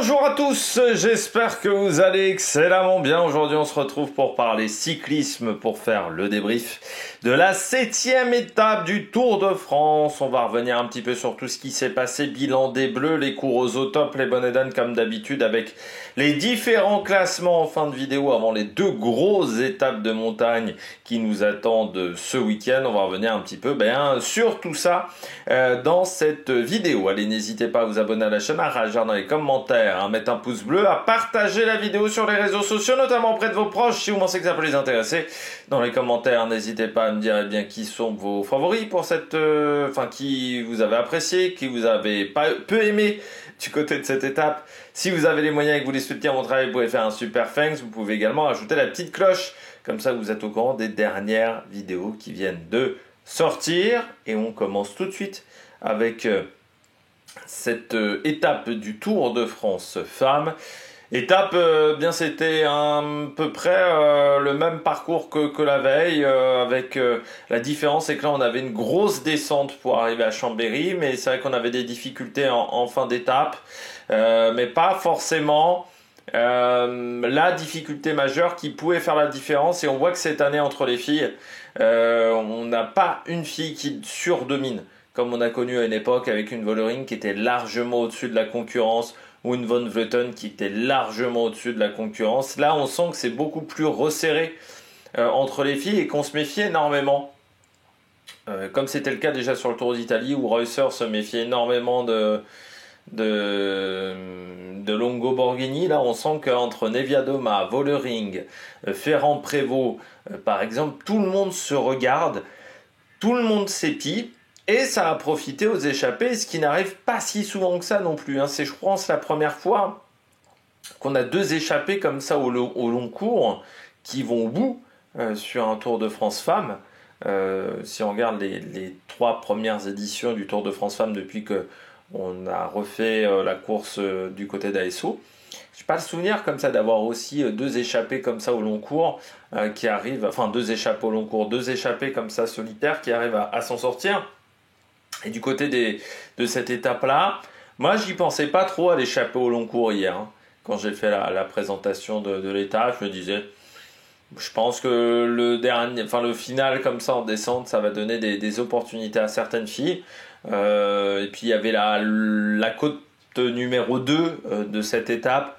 Bonjour à tous, j'espère que vous allez excellemment bien. Aujourd'hui on se retrouve pour parler cyclisme, pour faire le débrief de la 7e étape du Tour de France. On va revenir un petit peu sur tout ce qui s'est passé, bilan des Bleus, les coureuses au top, les bonnes dames comme d'habitude avec les différents classements en fin de vidéo avant les deux grosses étapes de montagne qui nous attendent ce week-end. On va revenir un petit peu sur tout ça dans cette vidéo. Allez, n'hésitez pas à vous abonner à la chaîne, à réagir dans les commentaires, à mettre un pouce bleu, à partager la vidéo sur les réseaux sociaux, notamment auprès de vos proches si vous pensez que ça peut les intéresser. Dans les commentaires, n'hésitez pas à me dire qui sont vos favoris pour cette... qui vous avez apprécié, qui vous avez peu aimé du côté de cette étape. Si vous avez les moyens et que vous voulez soutenir mon travail, vous pouvez faire un super thanks. Vous pouvez également ajouter la petite cloche. Comme ça, vous êtes au courant des dernières vidéos qui viennent de sortir. Et on commence tout de suite avec cette étape du Tour de France femmes. Étape, c'était à peu près le même parcours que la veille, avec la différence c'est que là on avait une grosse descente pour arriver à Chambéry, mais c'est vrai qu'on avait des difficultés en fin d'étape, mais pas forcément la difficulté majeure qui pouvait faire la différence. Et on voit que cette année entre les filles, on n'a pas une fille qui surdomine, comme on a connu à une époque avec une Vollering qui était largement au-dessus de la concurrence, ou une Van Vleuten qui était largement au-dessus de la concurrence. Là, on sent que c'est beaucoup plus resserré entre les filles et qu'on se méfie énormément. Comme c'était le cas déjà sur le Tour d'Italie, où Reusser se méfiait énormément de Longo Borghini. Là, on sent qu'entre Neviadoma, Vollering, Ferrand-Prévot, par exemple, tout le monde se regarde, tout le monde s'épie. Et ça a profité aux échappées, ce qui n'arrive pas si souvent que ça non plus. C'est, je pense, la première fois qu'on a deux échappées comme ça au long cours qui vont au bout sur un Tour de France femmes. Si on regarde les 3 premières éditions du Tour de France femmes depuis qu'on a refait la course du côté d'ASO, je n'ai pas le souvenir comme ça d'avoir aussi deux échappées comme ça au long cours qui arrivent, enfin deux échappées au long cours, deux échappées comme ça solitaires qui arrivent à s'en sortir. Et du côté de cette étape-là, moi, j'y pensais pas trop à l'échapper au long cours hier. Quand j'ai fait la présentation de l'étape, je me disais, je pense que le final comme ça en descente, ça va donner des opportunités à certaines filles. Et puis il y avait la côte numéro 2 de cette étape,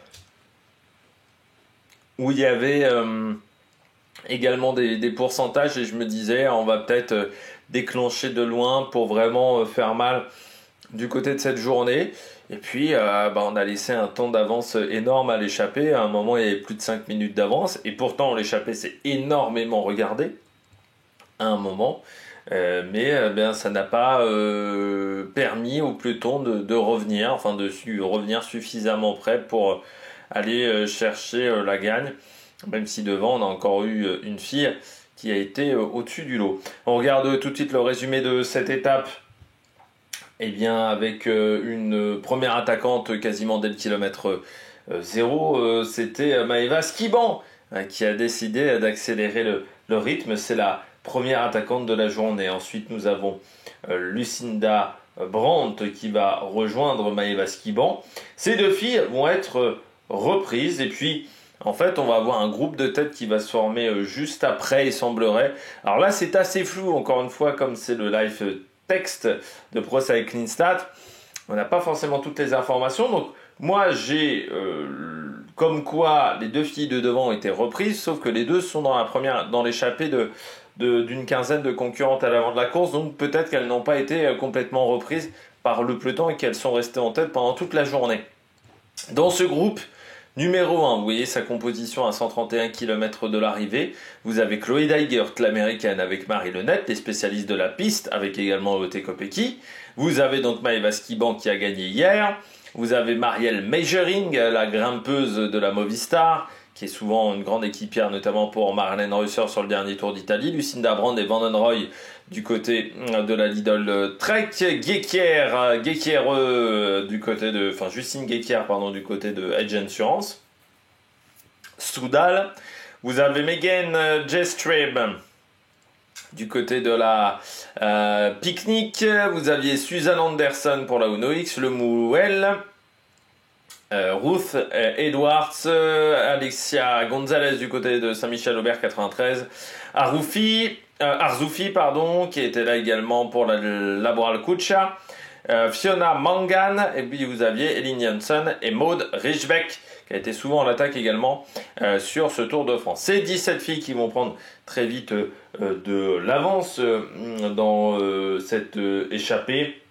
où il y avait également des pourcentages, et je me disais, on va peut-être déclencher de loin pour vraiment faire mal du côté de cette journée. Et puis on a laissé un temps d'avance énorme à l'échappée. À un moment il y avait plus de 5 minutes d'avance, et pourtant l'échappée s'est énormément regardée à un moment, mais ça n'a pas permis au peloton de revenir, de revenir suffisamment près pour aller chercher la gagne, même si devant on a encore eu une fille qui a été au-dessus du lot. On regarde tout de suite le résumé de cette étape. Avec une première attaquante quasiment dès le kilomètre 0, c'était Maëva Skiban qui a décidé d'accélérer le rythme. C'est la première attaquante de la journée. Ensuite, nous avons Lucinda Brandt qui va rejoindre Maëva Skiban. Ces deux filles vont être reprises, et puis en fait, on va avoir un groupe de tête qui va se former juste après, il semblerait. Alors là, c'est assez flou, encore une fois, comme c'est le live texte de Pro Cycling Stats. On n'a pas forcément toutes les informations. Donc, moi, j'ai comme quoi les deux filles de devant ont été reprises, sauf que les deux sont dans l'échappée d'une quinzaine de concurrentes à l'avant de la course. Donc, peut-être qu'elles n'ont pas été complètement reprises par le peloton et qu'elles sont restées en tête pendant toute la journée. Dans ce groupe numéro 1, vous voyez sa composition à 131 km de l'arrivée. Vous avez Chloé Dygert, l'américaine, avec Marie Lenette, les spécialistes de la piste, avec également Ote Kopecky. Vous avez donc Maëva Skiban qui a gagné hier. Vous avez Marielle Meijering, la grimpeuse de la Movistar, qui est souvent une grande équipière, notamment pour Marlène Reusser sur le dernier Tour d'Italie. Lucinda Brandt et Vandenroy du côté de la Lidl Trek. Justine Guéquière, du côté de Edge Insurance. Soudal. Vous avez Megan Jestreb du côté de la Picnic. Vous aviez Suzanne Anderson pour la Uno X, le Mouel. Ruth Edwards, Alexia Gonzalez du côté de Saint-Michel-Aubert 93, Arzoufi, qui était là également pour la Laboral Kucha, Fiona Mangan, et puis vous aviez Elin Janssen et Maud Richbeck, qui a été souvent en attaque également sur ce Tour de France. C'est 17 filles qui vont prendre très vite de l'avance dans cette échappée.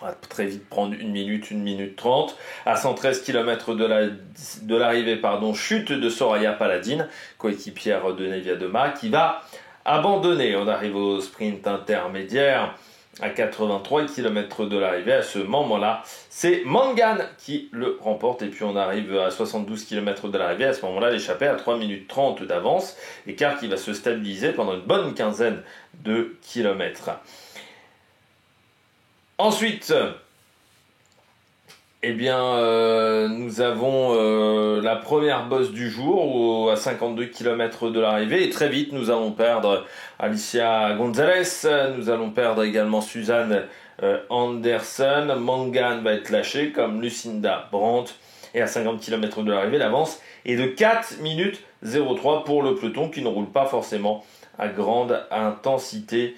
On va très vite prendre 1 minute 30. À 113 km de l'arrivée, chute de Soraya Paladin, coéquipière de Nevia Dema, qui va abandonner. On arrive au sprint intermédiaire à 83 km de l'arrivée. À ce moment-là, c'est Mangan qui le remporte. Et puis on arrive à 72 km de l'arrivée. À ce moment-là, l'échappée à 3 minutes 30 d'avance. Écart qui va se stabiliser pendant une bonne quinzaine de kilomètres. Ensuite, nous avons la première bosse du jour à 52 km de l'arrivée. Et très vite, nous allons perdre Alicia Gonzalez. Nous allons perdre également Suzanne Anderson. Mangan va être lâchée comme Lucinda Brandt. Et à 50 km de l'arrivée, l'avance est de 4 minutes 03 pour le peloton qui ne roule pas forcément à grande intensité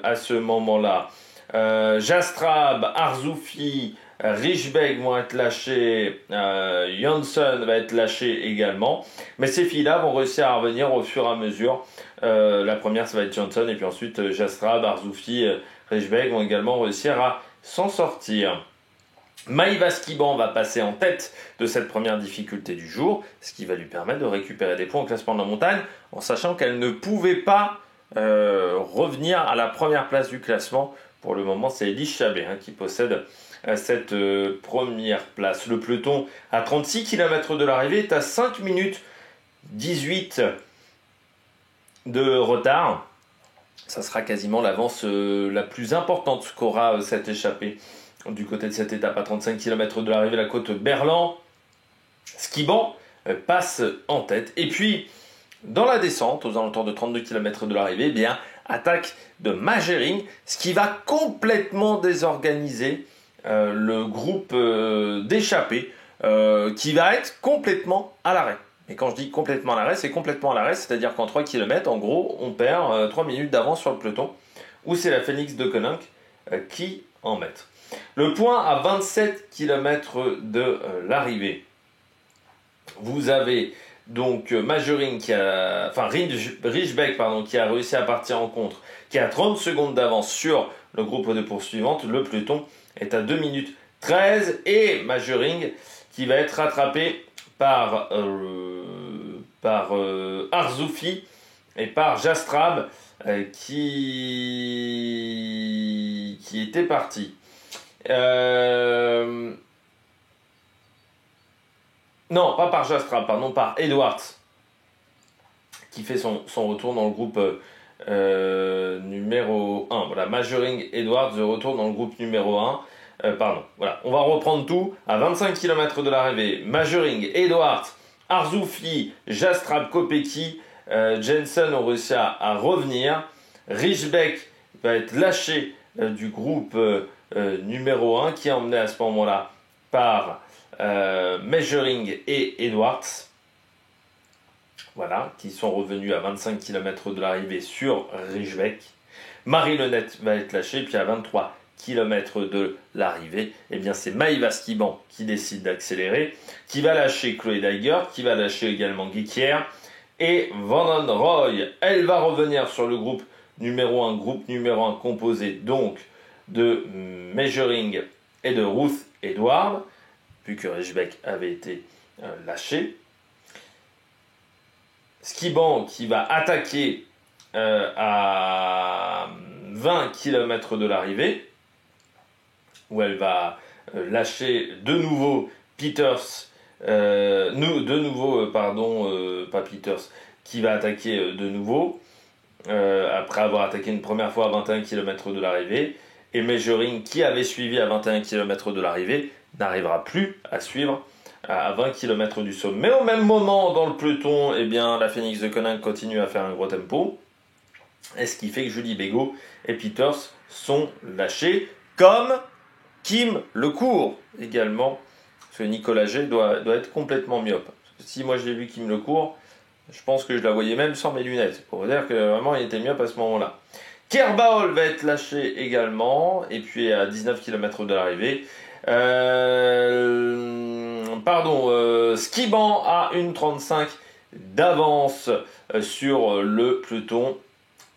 à ce moment-là. Jastrab, Arzoufi, Richbeck vont être lâchés, Janssen va être lâché également, mais ces filles-là vont réussir à revenir au fur et à mesure. La première ça va être Janssen et puis ensuite Jastrab, Arzoufi, Richbeck vont également réussir à s'en sortir. Maïva Skiban va passer en tête de cette première difficulté du jour, ce qui va lui permettre de récupérer des points au classement de la montagne, en sachant qu'elle ne pouvait pas revenir à la première place du classement. Pour le moment, c'est Elise Chabet qui possède cette première place. Le peloton, à 36 km de l'arrivée, est à 5 minutes 18 de retard. Ça sera quasiment l'avance la plus importante qu'aura cette échappée. Du côté de cette étape, à 35 km de l'arrivée, la côte Berland, Skiban passe en tête. Et puis, dans la descente, aux alentours de 32 km de l'arrivée, attaque de Magering, ce qui va complètement désorganiser le groupe d'échappés, qui va être complètement à l'arrêt. Et quand je dis complètement à l'arrêt, c'est complètement à l'arrêt, c'est-à-dire qu'en 3 km, en gros, on perd 3 minutes d'avance sur le peloton, où c'est la Phoenix de Koninck qui en met. Le point à 27 km de l'arrivée. Vous avez donc Richbeck qui a réussi à partir en contre, qui a 30 secondes d'avance sur le groupe de poursuivantes. Le peloton est à 2 minutes 13 et Magering qui va être rattrapé par Arzoufi et par Jastrab qui était parti. Non, pas par Jastrab, par Edwards, qui fait son retour dans le groupe numéro 1. Voilà, Magering Edwards de retour dans le groupe numéro 1. Voilà, on va reprendre tout. À 25 km de l'arrivée, Magering, Edwards, Arzoufi, Jastrab, Kopecky, Janssen ont réussi à revenir. Richbeck va être lâché du groupe numéro 1, qui est emmené à ce moment-là par Magering et Edwards. Voilà, qui sont revenus à 25 km de l'arrivée sur Richbeck. Marie Lenette va être lâchée, puis à 23 km de l'arrivée, c'est Maïva Skiban qui décide d'accélérer, qui va lâcher Chloé Daiger, qui va lâcher également Guiquière, et Van den Roy, elle va revenir sur le groupe numéro 1 composé donc de Magering et de Ruth Edwards, vu que Richbeck avait été lâché. Skiban qui va attaquer à 20 km de l'arrivée, où elle va lâcher de nouveau Peters, pas Peters, qui va attaquer de nouveau, après avoir attaqué une première fois à 21 km de l'arrivée, et Magering, qui avait suivi à 21 km de l'arrivée, n'arrivera plus à suivre à 20 km du sommet. Mais au même moment, dans le peloton, la Phoenix de Koninck continue à faire un gros tempo, et ce qui fait que Julie Bégaud et Peters sont lâchés, comme Kim Lecourt également, que Nicolas G doit être complètement myope. Parce que si moi j'ai vu qu'il me le court, je pense que je la voyais même sans mes lunettes. Pour vous dire que vraiment il était myope à ce moment-là. Kerbao va être lâché également, et puis à 19 km de l'arrivée. Skiban a une 35 d'avance sur le peloton.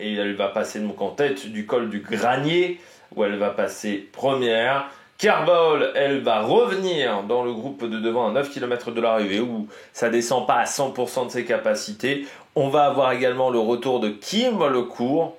Et elle va passer donc en tête du col du Granier, où elle va passer première. Kerbao, elle va revenir dans le groupe de devant à 9 km de l'arrivée, où ça descend pas à 100% de ses capacités. On va avoir également le retour de Kim Lecourt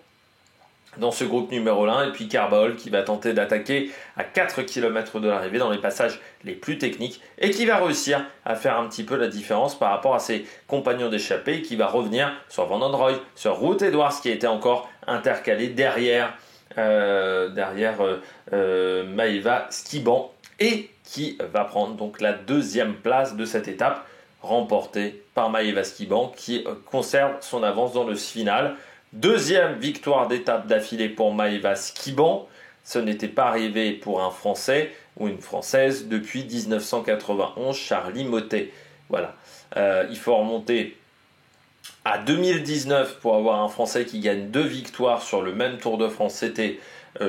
dans ce groupe numéro 1, et puis Kerbao qui va tenter d'attaquer à 4 km de l'arrivée dans les passages les plus techniques, et qui va réussir à faire un petit peu la différence par rapport à ses compagnons d'échappée, qui va revenir sur Van Androoy, sur Ruud Edwards qui était encore intercalé derrière Maëva Skiban, et qui va prendre donc la deuxième place de cette étape, remportée par Maëva Skiban, qui conserve son avance dans le final. Deuxième victoire d'étape d'affilée pour Maëva Skiban. Ce n'était pas arrivé pour un Français ou une Française depuis 1991, Charly Mottet. Voilà. Il faut remonter à 2019 pour avoir un Français qui gagne 2 victoires sur le même Tour de France. C'était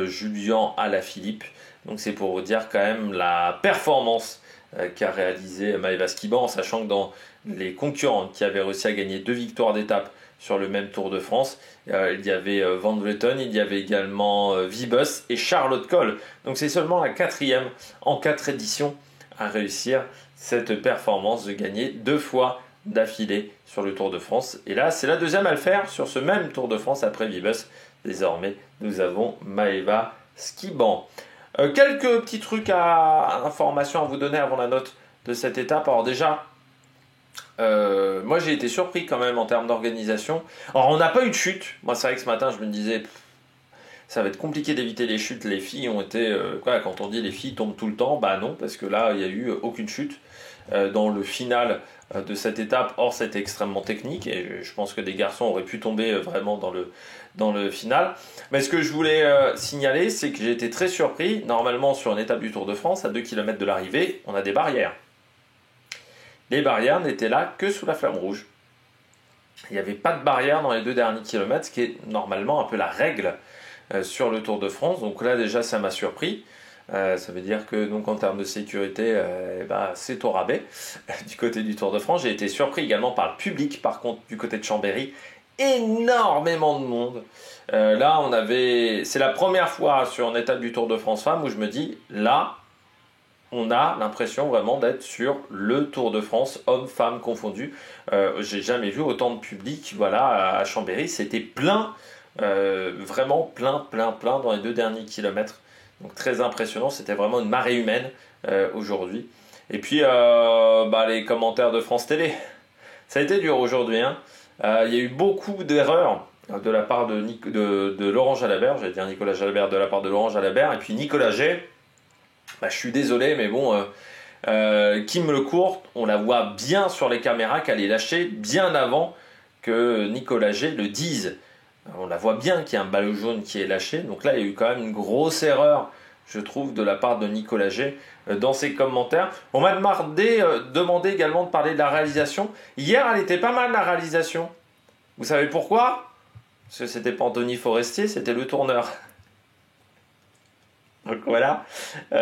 Julien Alaphilippe. Donc c'est pour vous dire quand même la performance qu'a réalisé Maëva Skiban, en sachant que dans les concurrentes qui avaient réussi à gagner 2 victoires d'étape sur le même Tour de France, il y avait Van Vleuten, il y avait également Wiebes et Charlotte Kohl. Donc c'est seulement la 4e en 4 éditions à réussir cette performance de gagner 2 fois d'affilée sur le Tour de France. Et là, c'est la deuxième à le faire sur ce même Tour de France après Wiebes. Désormais, nous avons Maëva Skiban. Quelques petits trucs informations à vous donner avant la note de cette étape. Alors déjà, moi j'ai été surpris quand même en termes d'organisation. Alors on n'a pas eu de chute. Moi c'est vrai que ce matin je me disais ça va être compliqué d'éviter les chutes. Les filles ont été quand on dit les filles tombent tout le temps, bah non, parce que là il n'y a eu aucune chute dans le final de cette étape. Or c'était extrêmement technique et je pense que des garçons auraient pu tomber vraiment dans le final. Mais ce que je voulais signaler, c'est que j'ai été très surpris. Normalement sur une étape du Tour de France, à 2 km de l'arrivée, on a des barrières. Les barrières n'étaient là que sous la flamme rouge. Il n'y avait pas de barrière dans les 2 derniers kilomètres, ce qui est normalement un peu la règle sur le Tour de France. Donc là déjà ça m'a surpris. Ça veut dire que donc en termes de sécurité, c'est au rabais du côté du Tour de France. J'ai été surpris également par le public, par contre du côté de Chambéry. Énormément de monde. Là c'est la première fois sur une étape du Tour de France Femmes où je me dis là, on a l'impression vraiment d'être sur le Tour de France, hommes-femmes confondus. J'ai jamais vu autant de public à Chambéry. C'était plein, vraiment plein dans les 2 derniers kilomètres. Donc très impressionnant, c'était vraiment une marée humaine aujourd'hui. Et puis les commentaires de France Télé. Ça a été dur aujourd'hui. Il y a eu beaucoup d'erreurs de la part de Laurent Jalabert. J'allais dire Nicolas Jalabert, de la part de Laurent Jalabert. Et puis Nicolas G. Je suis désolé, mais bon, Kim Lecourt, on la voit bien sur les caméras qu'elle est lâchée bien avant que Nicolas G le dise. On la voit bien qu'il y a un maillot jaune qui est lâché. Donc là, il y a eu quand même une grosse erreur, je trouve, de la part de Nicolas G dans ses commentaires. On m'a demandé également de parler de la réalisation. Hier, elle était pas mal, la réalisation. Vous savez pourquoi? Parce que c'était pas Anthony Forestier, c'était le tourneur. Donc voilà,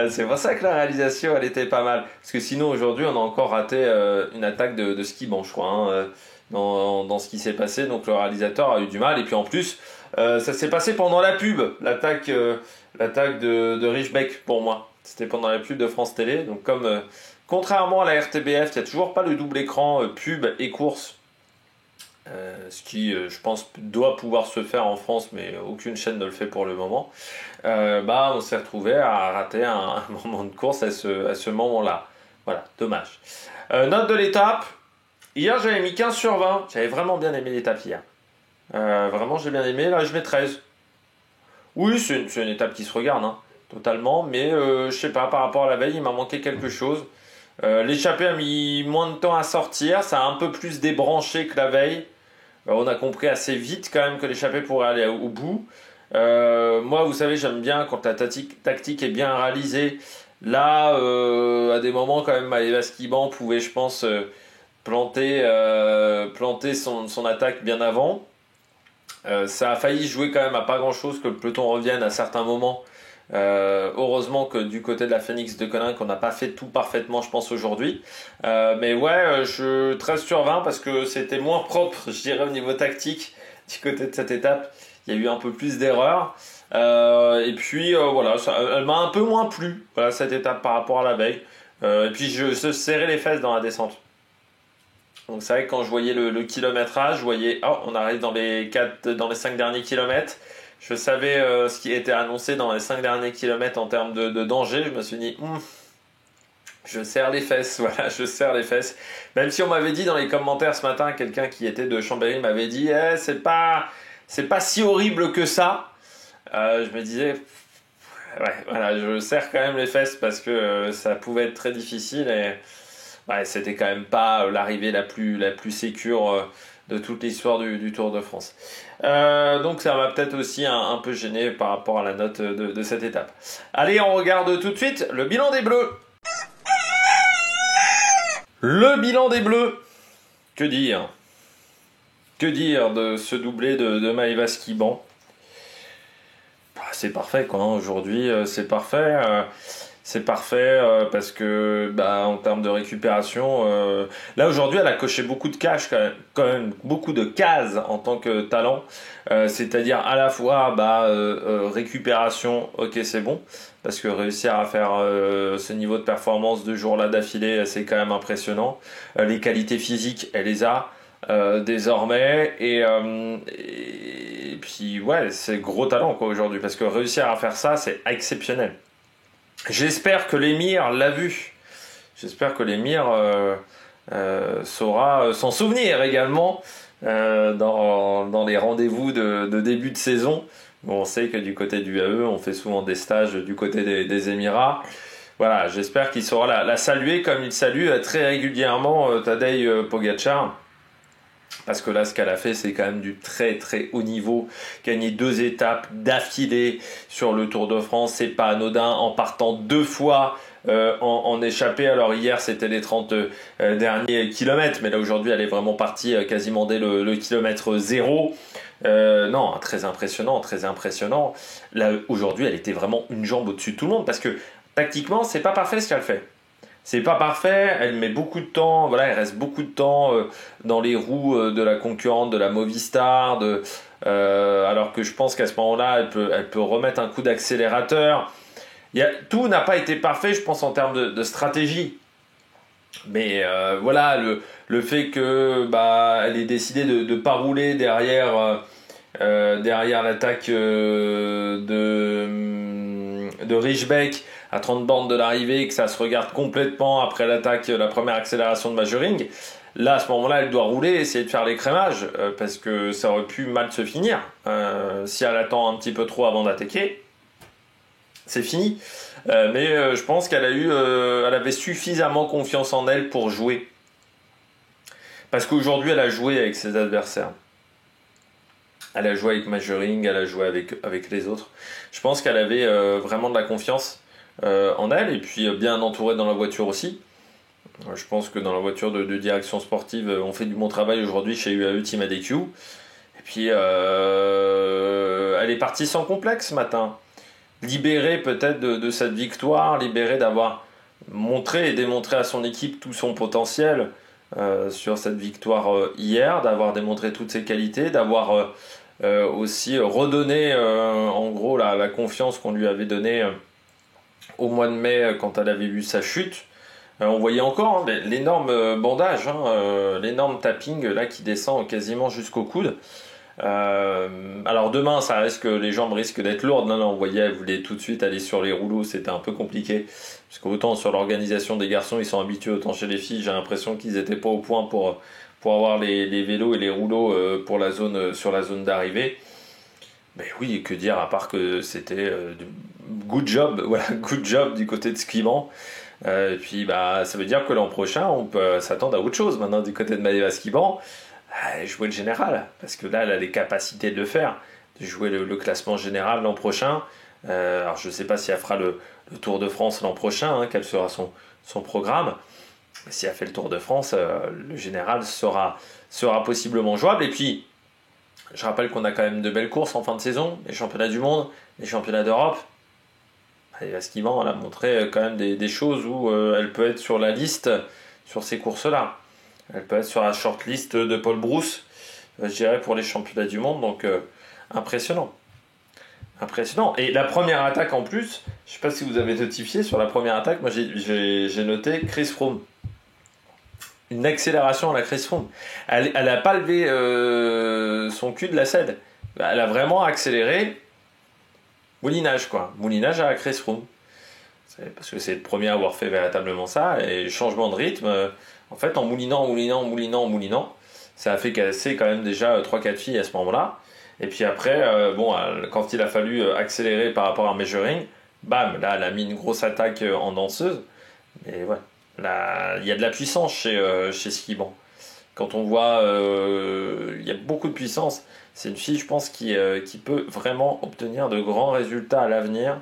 c'est pour ça que la réalisation elle était pas mal. Parce que sinon aujourd'hui on a encore raté une attaque de Skiban, je crois, dans ce qui s'est passé. Donc le réalisateur a eu du mal. Et puis en plus, ça s'est passé pendant la pub, l'attaque de Richbeck pour moi. C'était pendant la pub de France Télé. Donc comme contrairement à la RTBF, il n'y a toujours pas le double écran pub et course. Ce qui, je pense, doit pouvoir se faire en France, mais aucune chaîne ne le fait pour le moment. On s'est retrouvé à rater un moment de course à ce moment-là. Voilà, dommage. Note de l'étape. Hier, j'avais mis 15 sur 20. J'avais vraiment bien aimé l'étape hier. Vraiment, j'ai bien aimé. Là, je mets 13. Oui, c'est une étape qui se regarde, totalement. Mais je sais pas, par rapport à la veille, il m'a manqué quelque chose. L'échappée a mis moins de temps à sortir. Ça a un peu plus débranché que la veille. On a compris assez vite quand même que l'échappée pourrait aller au bout. Moi, vous savez, j'aime bien quand la tactique est bien réalisée. Là, à des moments quand même, Maëva Skiban pouvait, je pense, planter son attaque bien avant. Ça a failli jouer quand même à pas grand-chose que le peloton revienne à certains moments. Heureusement que du côté de la Phoenix de Konin, qu'on n'a pas fait tout parfaitement, je pense, aujourd'hui. Mais ouais, je 13 sur 20 parce que c'était moins propre, je dirais, au niveau tactique du côté de cette étape. Il y a eu un peu plus d'erreurs. Et puis voilà, elle m'a un peu moins plu, voilà, cette étape par rapport à la veille. Et puis je se serrais les fesses dans la descente. Donc c'est vrai que quand je voyais le kilométrage, je voyais, oh, on arrive dans les 5 derniers kilomètres. Je savais ce qui était annoncé dans les 5 derniers kilomètres en termes de danger. Je me suis dit, je serre les fesses, voilà, je serre les fesses. Même si on m'avait dit dans les commentaires ce matin, quelqu'un qui était de Chambéry m'avait dit, c'est pas si horrible que ça. Je me disais, ouais, voilà, je serre quand même les fesses parce que ça pouvait être très difficile et ouais, c'était quand même pas l'arrivée la plus sécure de toute l'histoire du Tour de France. Donc ça m'a peut-être aussi un peu gêné par rapport à la note de cette étape. Allez, on regarde tout de suite le bilan des Bleus. Le bilan des Bleus. Que dire? Que dire de ce doublé de Maëva Skiban? C'est parfait quoi, hein. Aujourd'hui c'est parfait. C'est parfait parce que en termes de récupération, là aujourd'hui elle a coché beaucoup de cases quand même beaucoup de cases en tant que talent, c'est-à-dire à la fois récupération, ok c'est bon, parce que réussir à faire ce niveau de performance 2 jours là d'affilée, c'est quand même impressionnant. Les qualités physiques, elle les a désormais et puis ouais c'est gros talent quoi aujourd'hui, parce que réussir à faire ça c'est exceptionnel. J'espère que l'émir l'a vu. J'espère que l'émir saura s'en souvenir également dans les rendez-vous de début de saison. Bon, on sait que du côté du AE, on fait souvent des stages du côté des Émirats. Voilà, j'espère qu'il saura la saluer comme il salue très régulièrement Tadej Pogačar. Parce que là, ce qu'elle a fait, c'est quand même du très très haut niveau. Gagner 2 étapes d'affilée sur le Tour de France, c'est pas anodin. En partant 2 fois en échappée. Alors hier, c'était les 30 derniers kilomètres, mais là aujourd'hui, elle est vraiment partie quasiment dès le kilomètre 0. Non, très impressionnant, très impressionnant. Là, aujourd'hui, elle était vraiment une jambe au-dessus de tout le monde parce que tactiquement, c'est pas parfait ce qu'elle fait. C'est pas parfait, elle met beaucoup de temps, voilà, elle reste beaucoup de temps dans les roues de la concurrente, de la Movistar, alors que je pense qu'à ce moment-là, elle peut remettre un coup d'accélérateur. Tout n'a pas été parfait, je pense, en termes de stratégie. Mais voilà, le fait que elle ait décidé de ne pas rouler derrière l'attaque de Rijbeek à 30 bornes de l'arrivée, que ça se regarde complètement après l'attaque, la première accélération de Majuring. Là, à ce moment-là, elle doit rouler, essayer de faire l'écrémage, parce que ça aurait pu mal se finir. Si elle attend un petit peu trop avant d'attaquer, c'est fini. Mais je pense qu'elle elle avait suffisamment confiance en elle pour jouer. Parce qu'aujourd'hui, elle a joué avec ses adversaires. Elle a joué avec Majuring, elle a joué avec les autres. Je pense qu'elle avait vraiment de la confiance en elle, et puis bien entourée dans la voiture aussi. Je pense que dans la voiture de direction sportive, on fait du bon travail aujourd'hui chez UAE Team ADQ. Et puis, elle est partie sans complexe ce matin. Libérée peut-être de cette victoire, libérée d'avoir montré et démontré à son équipe tout son potentiel sur cette victoire hier, d'avoir démontré toutes ses qualités, d'avoir aussi redonné en gros la confiance qu'on lui avait donnée au mois de mai quand elle avait vu sa chute. On voyait encore l'énorme bandage, l'énorme tapping là qui descend quasiment jusqu'au coude. Alors demain, ça risque que les jambes risquent d'être lourdes. Non, on voyait, elle voulait tout de suite aller sur les rouleaux, c'était un peu compliqué. Parce qu'autant sur l'organisation des garçons, ils sont habitués, autant chez les filles, j'ai l'impression qu'ils n'étaient pas au point pour avoir les vélos et les rouleaux sur la zone d'arrivée. Mais oui, que dire à part que c'était good job, voilà, good job du côté de Skiban. Et puis ça veut dire que l'an prochain, on peut s'attendre à autre chose maintenant du côté de Maëva Skiban. Jouer le général, parce que là, elle a les capacités de le faire, de jouer le classement général l'an prochain. Alors je ne sais pas si elle fera le Tour de France l'an prochain, hein, quel sera son programme. Si elle fait le Tour de France, le général sera possiblement jouable. Et puis, je rappelle qu'on a quand même de belles courses en fin de saison, les championnats du monde, les championnats d'Europe. Et Skiban, elle a montré quand même des choses où elle peut être sur la liste sur ces courses-là. Elle peut être sur la shortlist de Paul Brousse, je dirais, pour les championnats du monde. Donc, impressionnant. Impressionnant. Et la première attaque en plus, je ne sais pas si vous avez notifié sur la première attaque, moi j'ai noté Chris Froome. Une accélération à la Chris Froome. Elle n'a pas levé son cul de la selle. Elle a vraiment accéléré. Moulinage, quoi. Moulinage à la Chris Froome. Parce que c'est le premier à avoir fait véritablement ça. Et changement de rythme, en fait, en moulinant, ça a fait casser quand même déjà 3-4 filles à ce moment-là. Et puis après, quand il a fallu accélérer par rapport à Measuring, bam, là, elle a mis une grosse attaque en danseuse. Mais ouais, là, il y a de la puissance chez Skiban. Quand on voit, il y a beaucoup de puissance. C'est une fille, je pense, qui peut vraiment obtenir de grands résultats à l'avenir.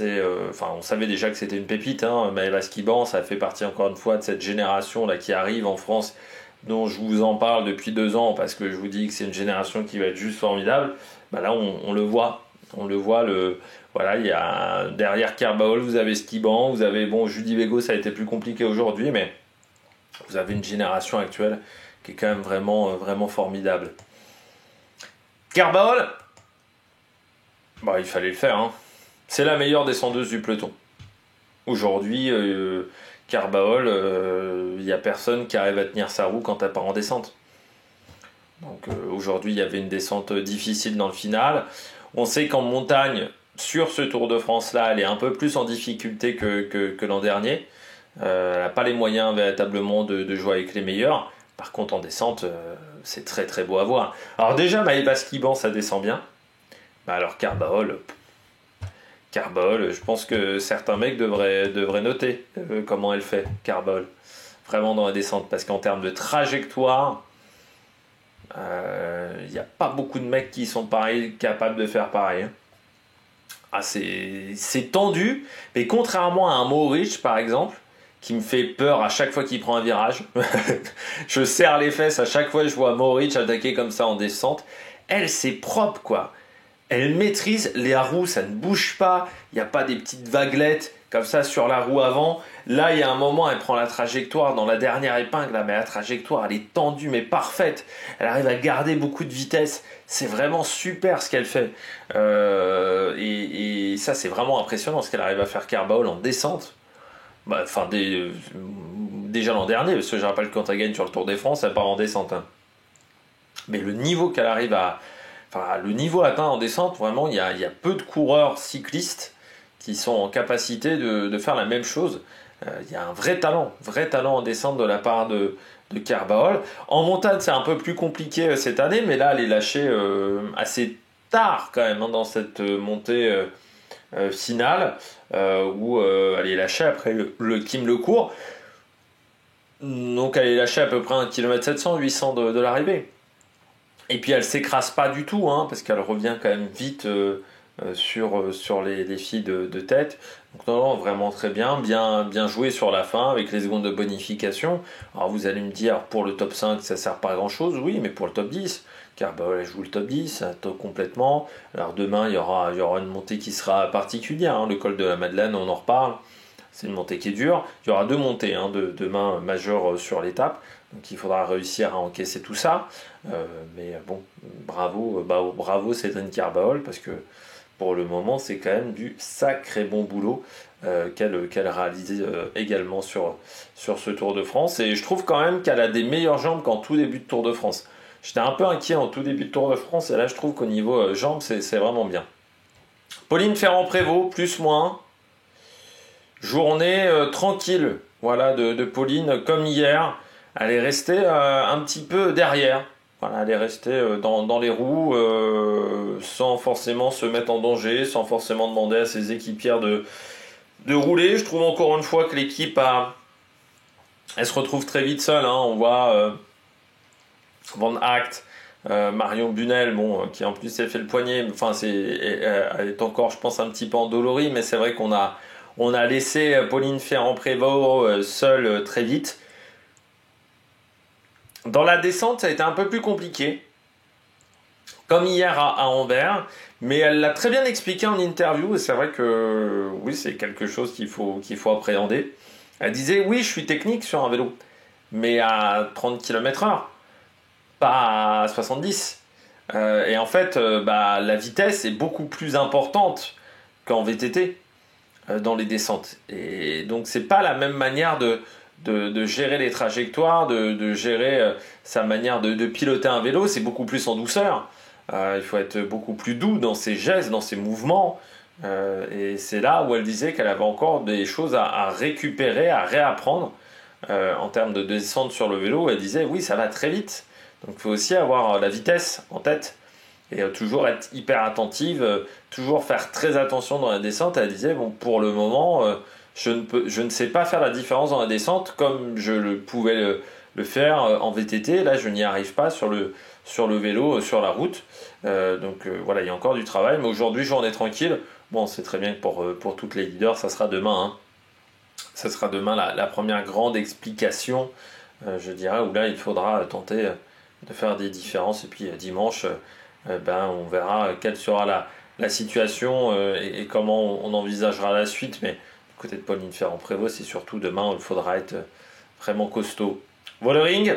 On savait déjà que c'était une pépite, hein, Maëva Skiban, ça fait partie encore une fois de cette génération là qui arrive en France, dont je vous en parle depuis 2 ans parce que je vous dis que c'est une génération qui va être juste formidable. Bah là, on le voit, voilà, il y a derrière Kerbaol, vous avez Skiban, vous avez Judy Bego, ça a été plus compliqué aujourd'hui, mais vous avez une génération actuelle qui est quand même vraiment formidable. Kerbaol, il fallait le faire, hein. C'est la meilleure descendeuse du peloton. Aujourd'hui, Kerbaol, il n'y a personne qui arrive à tenir sa roue quand elle part en descente. Donc aujourd'hui, il y avait une descente difficile dans le final. On sait qu'en montagne, sur ce Tour de France-là, elle est un peu plus en difficulté que l'an dernier. Elle n'a pas les moyens véritablement de jouer avec les meilleurs. Par contre, en descente, c'est très très beau à voir. Alors déjà, Maëva Skiban, ça descend bien. Alors Kerbaol, je pense que certains mecs devraient noter comment elle fait, Kerbaol. Vraiment dans la descente. Parce qu'en termes de trajectoire, il n'y a pas beaucoup de mecs qui sont capables de faire pareil. Ah, c'est tendu. Mais contrairement à un Mohoric, par exemple, qui me fait peur à chaque fois qu'il prend un virage. Je serre les fesses à chaque fois que je vois Mohoric attaquer comme ça en descente. Elle, c'est propre, quoi. Elle maîtrise les roues, ça ne bouge pas. Il n'y a pas des petites vaguelettes comme ça sur la roue avant. Là, il y a un moment, elle prend la trajectoire dans la dernière épingle, là, mais la trajectoire, elle est tendue, mais parfaite. Elle arrive à garder beaucoup de vitesse. C'est vraiment super ce qu'elle fait. Et ça, c'est vraiment impressionnant ce qu'elle arrive à faire Kerbaol en descente. Déjà l'an dernier, parce que je rappelle que quand elle gagne sur le Tour de France, elle part en descente. Hein. Mais le niveau qu'elle arrive le niveau atteint en descente, vraiment, il y a peu de coureurs cyclistes qui sont en capacité de faire la même chose. Il y a un vrai talent en descente de la part de Kerbaol. En montagne, c'est un peu plus compliqué cette année, mais là, elle est lâchée assez tard quand même dans cette montée finale, où elle est lâchée après le Kim Le Court. Donc elle est lâchée à peu près 1 km 700, 800 de l'arrivée. Et puis elle s'écrase pas du tout, hein, parce qu'elle revient quand même vite sur les filles de tête. Donc non, vraiment très bien joué sur la fin avec les secondes de bonification. Alors vous allez me dire, pour le top 5, ça sert pas à grand chose, oui, mais pour le top 10, car elle joue le top 10, complètement. Alors demain, il y aura une montée qui sera particulière, hein, le col de la Madeleine, on en reparle. C'est une montée qui est dure. Il y aura 2 montées demain majeures sur l'étape. Donc il faudra réussir à encaisser tout ça. Mais bon, bravo Cédrine Kerbaol, parce que pour le moment, c'est quand même du sacré bon boulot qu'elle réalise également sur ce Tour de France. Et je trouve quand même qu'elle a des meilleures jambes qu'en tout début de Tour de France. J'étais un peu inquiet en tout début de Tour de France, et là je trouve qu'au niveau jambes, c'est vraiment bien. Pauline Ferrand-Prévot, plus-moins. Journée tranquille, voilà, de Pauline, comme hier. Elle est restée un petit peu derrière. Voilà, elle est restée dans les roues, sans forcément se mettre en danger, sans forcément demander à ses équipières de rouler. Je trouve encore une fois que l'équipe elle se retrouve très vite seule. Hein. On voit Van Aert, Marion Bunel, qui en plus s'est fait le poignet. Enfin, elle est encore, je pense, un petit peu endolorie, mais c'est vrai qu'on a On a laissé Pauline Ferrand-Prévot seule très vite. Dans la descente, ça a été un peu plus compliqué, comme hier à Anvers, mais elle l'a très bien expliqué en interview, et c'est vrai que oui, c'est quelque chose qu'il faut appréhender. Elle disait, oui, je suis technique sur un vélo, mais à 30 km/h, pas à 70. Et en fait, la vitesse est beaucoup plus importante qu'en VTT dans les descentes. Et donc, c'est pas la même manière de gérer les trajectoires, de gérer sa manière de piloter un vélo. C'est beaucoup plus en douceur. Il faut être beaucoup plus doux dans ses gestes, dans ses mouvements. Et c'est là où elle disait qu'elle avait encore des choses à récupérer, à réapprendre en termes de descente sur le vélo. Elle disait oui, ça va très vite. Donc il faut aussi avoir la vitesse en tête et toujours être hyper attentive, toujours faire très attention dans la descente. Elle disait bon, pour le moment, je ne sais pas faire la différence dans la descente comme je pouvais le faire en VTT. Là, je n'y arrive pas sur le vélo, sur la route. Voilà, il y a encore du travail, mais aujourd'hui, journée tranquille. Bon, c'est très bien que pour toutes les leaders, ça sera demain. Ça sera demain la première grande explication, je dirais, où là, il faudra tenter de faire des différences. Et puis dimanche, on verra quelle sera la situation et comment on envisagera la suite. Mais du côté de Pauline Ferrand-Prévot, c'est surtout demain où il faudra être vraiment costaud. Vollering,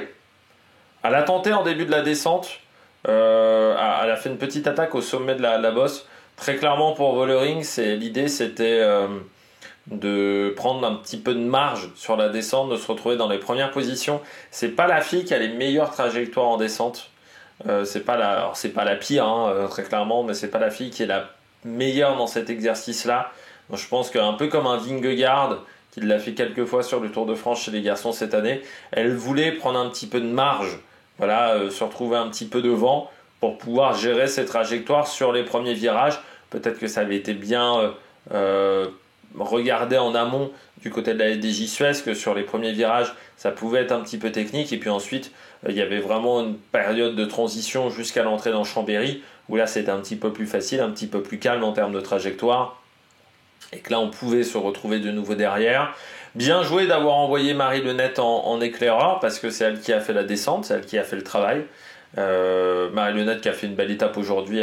elle a tenté en début de la descente. Elle a fait une petite attaque au sommet de la bosse. Très clairement pour Vollering, l'idée c'était de prendre un petit peu de marge sur la descente, de se retrouver dans les premières positions. C'est pas la fille qui a les meilleures trajectoires en descente. C'est pas la pire, très clairement, mais c'est pas la fille qui est la meilleure dans cet exercice-là. Donc je pense qu'un peu comme un Vingegaard, qui l'a fait quelques fois sur le Tour de France chez les garçons cette année, elle voulait prendre un petit peu de marge, voilà, se retrouver un petit peu devant pour pouvoir gérer ses trajectoires sur les premiers virages. Peut-être que ça avait été bien regardé en amont du côté de la FDJ Suez, que sur les premiers virages, ça pouvait être un petit peu technique. Et puis ensuite, il y avait vraiment une période de transition jusqu'à l'entrée dans Chambéry, où là, c'était un petit peu plus facile, un petit peu plus calme en termes de trajectoire. Et que là, on pouvait se retrouver de nouveau derrière. Bien joué d'avoir envoyé Marie Lenette en éclaireur, parce que c'est elle qui a fait la descente, c'est elle qui a fait le travail. Marie Lenette qui a fait une belle étape aujourd'hui,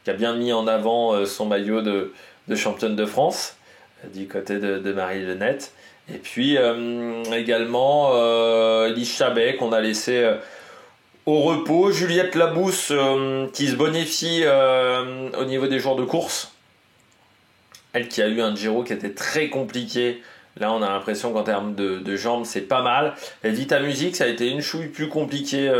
qui a bien mis en avant son maillot de championne de France du côté de Marie Lenette. Et puis également Elise Chabet qu'on a laissé au repos. Juliette Labousse qui se bonifie au niveau des jours de course. Elle qui a eu un Giro qui était très compliqué. Là, on a l'impression qu'en termes de jambes, c'est pas mal. Et Vita Music, ça a été une chouille plus compliquée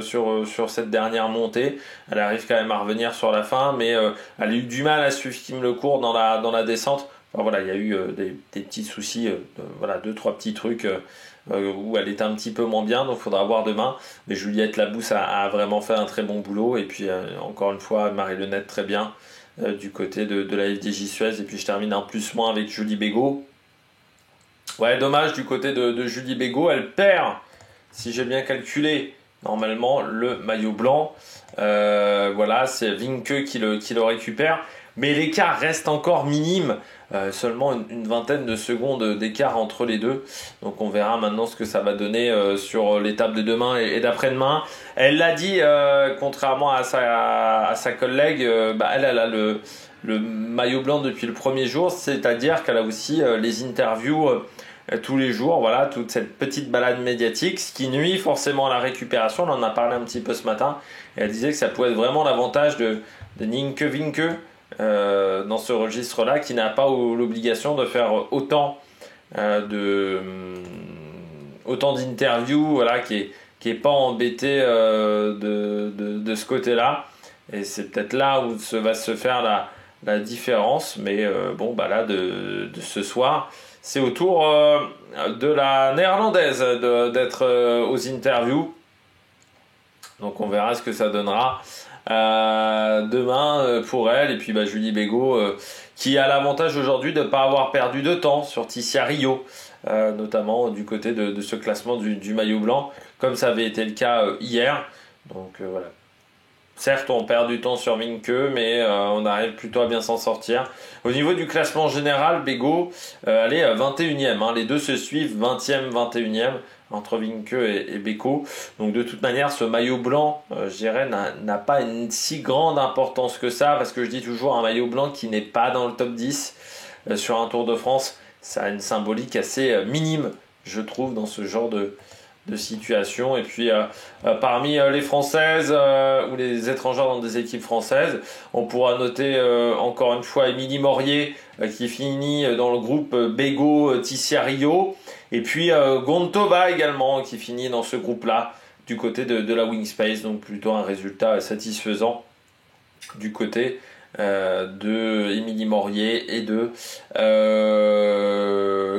sur cette dernière montée. Elle arrive quand même à revenir sur la fin, mais elle a eu du mal à suivre Kim Lecourt dans la descente. Enfin, voilà, il y a eu des petits soucis, 2-3 petits trucs où elle était un petit peu moins bien, donc il faudra voir demain. Mais Juliette Labousse a vraiment fait un très bon boulot. Et puis, encore une fois, Marie Lenette très bien du côté de la FDJ Suez. Et puis, je termine un plus-moins avec Julie Bégaud. Ouais, dommage du côté de Julie Bégaud, elle perd, si j'ai bien calculé, normalement le maillot blanc. Voilà, c'est Vinke qui le récupère, mais l'écart reste encore minime, seulement une vingtaine de secondes d'écart entre les deux. Donc on verra maintenant ce que ça va donner sur l'étape de demain et d'après-demain. Elle l'a dit, contrairement à sa collègue, elle a le maillot blanc depuis le premier jour, c'est-à-dire qu'elle a aussi les interviews tous les jours, voilà, toute cette petite balade médiatique, ce qui nuit forcément à la récupération. On en a parlé un petit peu ce matin, et elle disait que ça pouvait être vraiment l'avantage de Nienke Vinke dans ce registre-là, qui n'a pas l'obligation de faire autant d'interviews, voilà, qui est pas embêté de ce côté-là. Et c'est peut-être là où va se faire la différence. Mais là, de ce soir, c'est au tour de la néerlandaise d'être aux interviews. Donc on verra ce que ça donnera demain pour elle. Et puis Julie Bégaud qui a l'avantage aujourd'hui de ne pas avoir perdu de temps sur Tissia Rio, notamment du côté de ce classement du maillot blanc, comme ça avait été le cas hier. Donc voilà. Certes, on perd du temps sur Vinke, mais on arrive plutôt à bien s'en sortir. Au niveau du classement général, Bego, elle est 21e. Hein. Les deux se suivent, 20e, 21e, entre Vinke et Beko. Donc de toute manière, ce maillot blanc, je dirais, n'a pas une si grande importance que ça, parce que je dis toujours, un maillot blanc qui n'est pas dans le top 10 sur un Tour de France, ça a une symbolique assez minime, je trouve, dans ce genre de situation. Et puis parmi les Françaises ou les étrangères dans des équipes françaises, on pourra noter encore une fois Émilie Morier qui finit dans le groupe Bego Tissiario, et puis Gontova également qui finit dans ce groupe là du côté de la Wingspace, donc plutôt un résultat satisfaisant du côté de Émilie Morier et de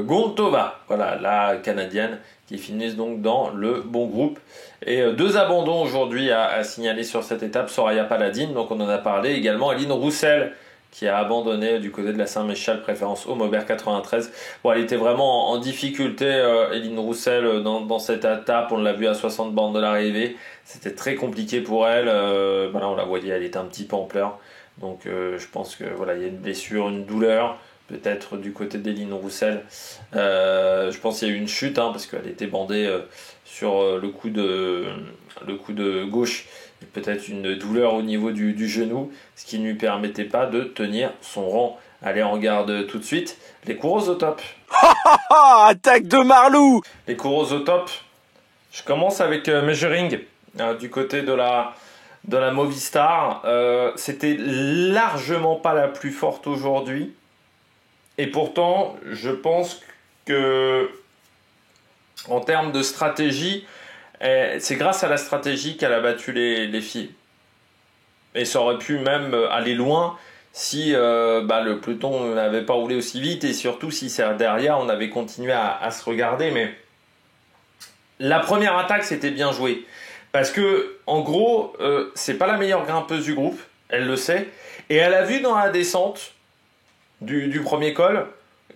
Gontova, voilà, la Canadienne, qui finissent donc dans le bon groupe. Et deux abandons aujourd'hui à signaler sur cette étape. Soraya Paladine, donc on en a parlé, également Eline Roussel qui a abandonné du côté de la Saint-Michel, préférence au Maubert 93. Bon, elle était vraiment en difficulté, Eline Roussel, dans cette étape. On l'a vu à 60 bornes de l'arrivée. C'était très compliqué pour elle. Voilà, on la voyait, elle était un petit peu en pleurs. Donc je pense que voilà, il y a une blessure, une douleur, peut-être du côté d'Eline Roussel. Je pense qu'il y a eu une chute, hein, parce qu'elle était bandée sur le coude gauche, et peut-être une douleur au niveau du genou, ce qui ne lui permettait pas de tenir son rang. Allez, on regarde tout de suite les coureuses au top. Attaque de Marlou. Les coureuses au top. Je commence avec Measuring, du côté de la Movistar. C'était largement pas la plus forte aujourd'hui. Et pourtant, je pense que en termes de stratégie, c'est grâce à la stratégie qu'elle a battu les filles. Et ça aurait pu même aller loin si le peloton n'avait pas roulé aussi vite, et surtout si derrière on avait continué à se regarder. Mais la première attaque, c'était bien joué. Parce que, en gros, c'est pas la meilleure grimpeuse du groupe, elle le sait. Et elle a vu dans la descente du premier col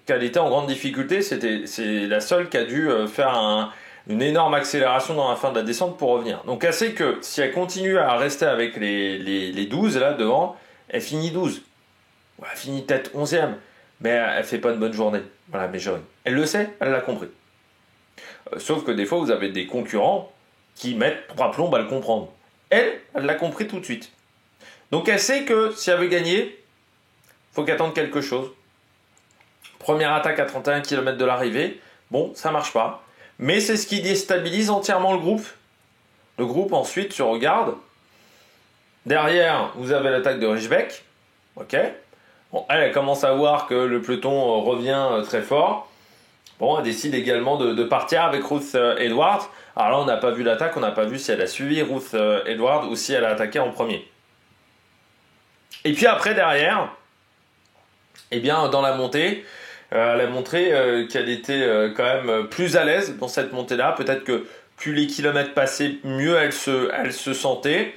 qu'elle était en grande difficulté. C'est la seule qui a dû faire une énorme accélération dans la fin de la descente pour revenir. Donc elle sait que si elle continue à rester avec les 12 là devant, elle finit 12. Ouais, elle finit peut-être 11e, mais elle fait pas une bonne journée. Voilà, mais elle le sait, elle l'a compris. Sauf que des fois, vous avez des concurrents qui mettent 3 plombes à le comprendre. Elle l'a compris tout de suite. Donc elle sait que si elle veut gagner, faut qu'elle tente quelque chose. Première attaque à 31 km de l'arrivée, bon, ça marche pas. Mais c'est ce qui déstabilise entièrement le groupe. Le groupe ensuite se regarde. Derrière, vous avez l'attaque de Rijbeek. Ok. Bon, elle commence à voir que le peloton revient très fort. Bon, elle décide également de partir avec Ruth Edwards. Alors là, on n'a pas vu l'attaque, on n'a pas vu si elle a suivi Ruth Edwards ou si elle a attaqué en premier. Et puis après, derrière, eh bien, dans la montée, elle a montré qu'elle était quand même plus à l'aise dans cette montée-là. Peut-être que plus les kilomètres passaient, mieux elle se sentait.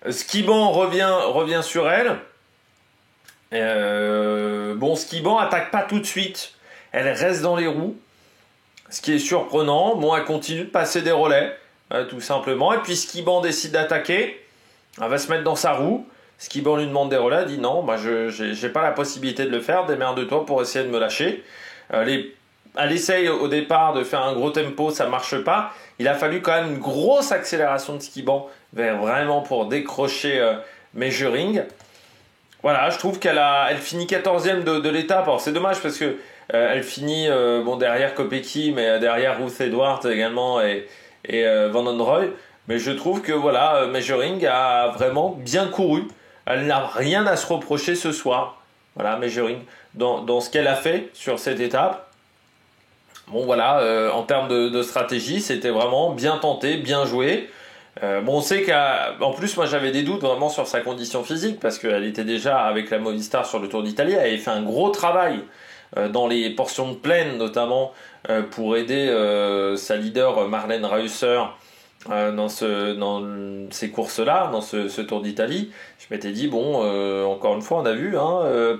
Skiban revient sur elle. Skiban attaque pas tout de suite. Elle reste dans les roues. Ce qui est surprenant. Bon, elle continue de passer des relais, tout simplement. Et puis Skiban décide d'attaquer. Elle va se mettre dans sa roue. Skiban lui demande des relais, elle dit non, moi je n'ai pas la possibilité de le faire, démerde-toi pour essayer de me lâcher. Elle essaye au départ de faire un gros tempo, ça ne marche pas. Il a fallu quand même une grosse accélération de Skiban vraiment pour décrocher Measuring. Voilà, je trouve elle finit 14e de l'étape. Alors c'est dommage parce que elle finit derrière Kopecky, mais derrière Ruth Edwards également et Van Nistelrooy. Mais je trouve que voilà, Measuring a vraiment bien couru. Elle n'a rien à se reprocher ce soir. Voilà, Measuring, dans ce qu'elle a fait sur cette étape. Bon, voilà, en termes de stratégie, c'était vraiment bien tenté, bien joué. On sait qu'en plus, moi j'avais des doutes vraiment sur sa condition physique parce qu'elle était déjà avec la Movistar sur le Tour d'Italie. Elle avait fait un gros travail dans les portions de plaine, notamment pour aider sa leader Marlène Reusser dans ces courses-là, dans ce Tour d'Italie. Je m'étais dit, encore une fois, on a vu,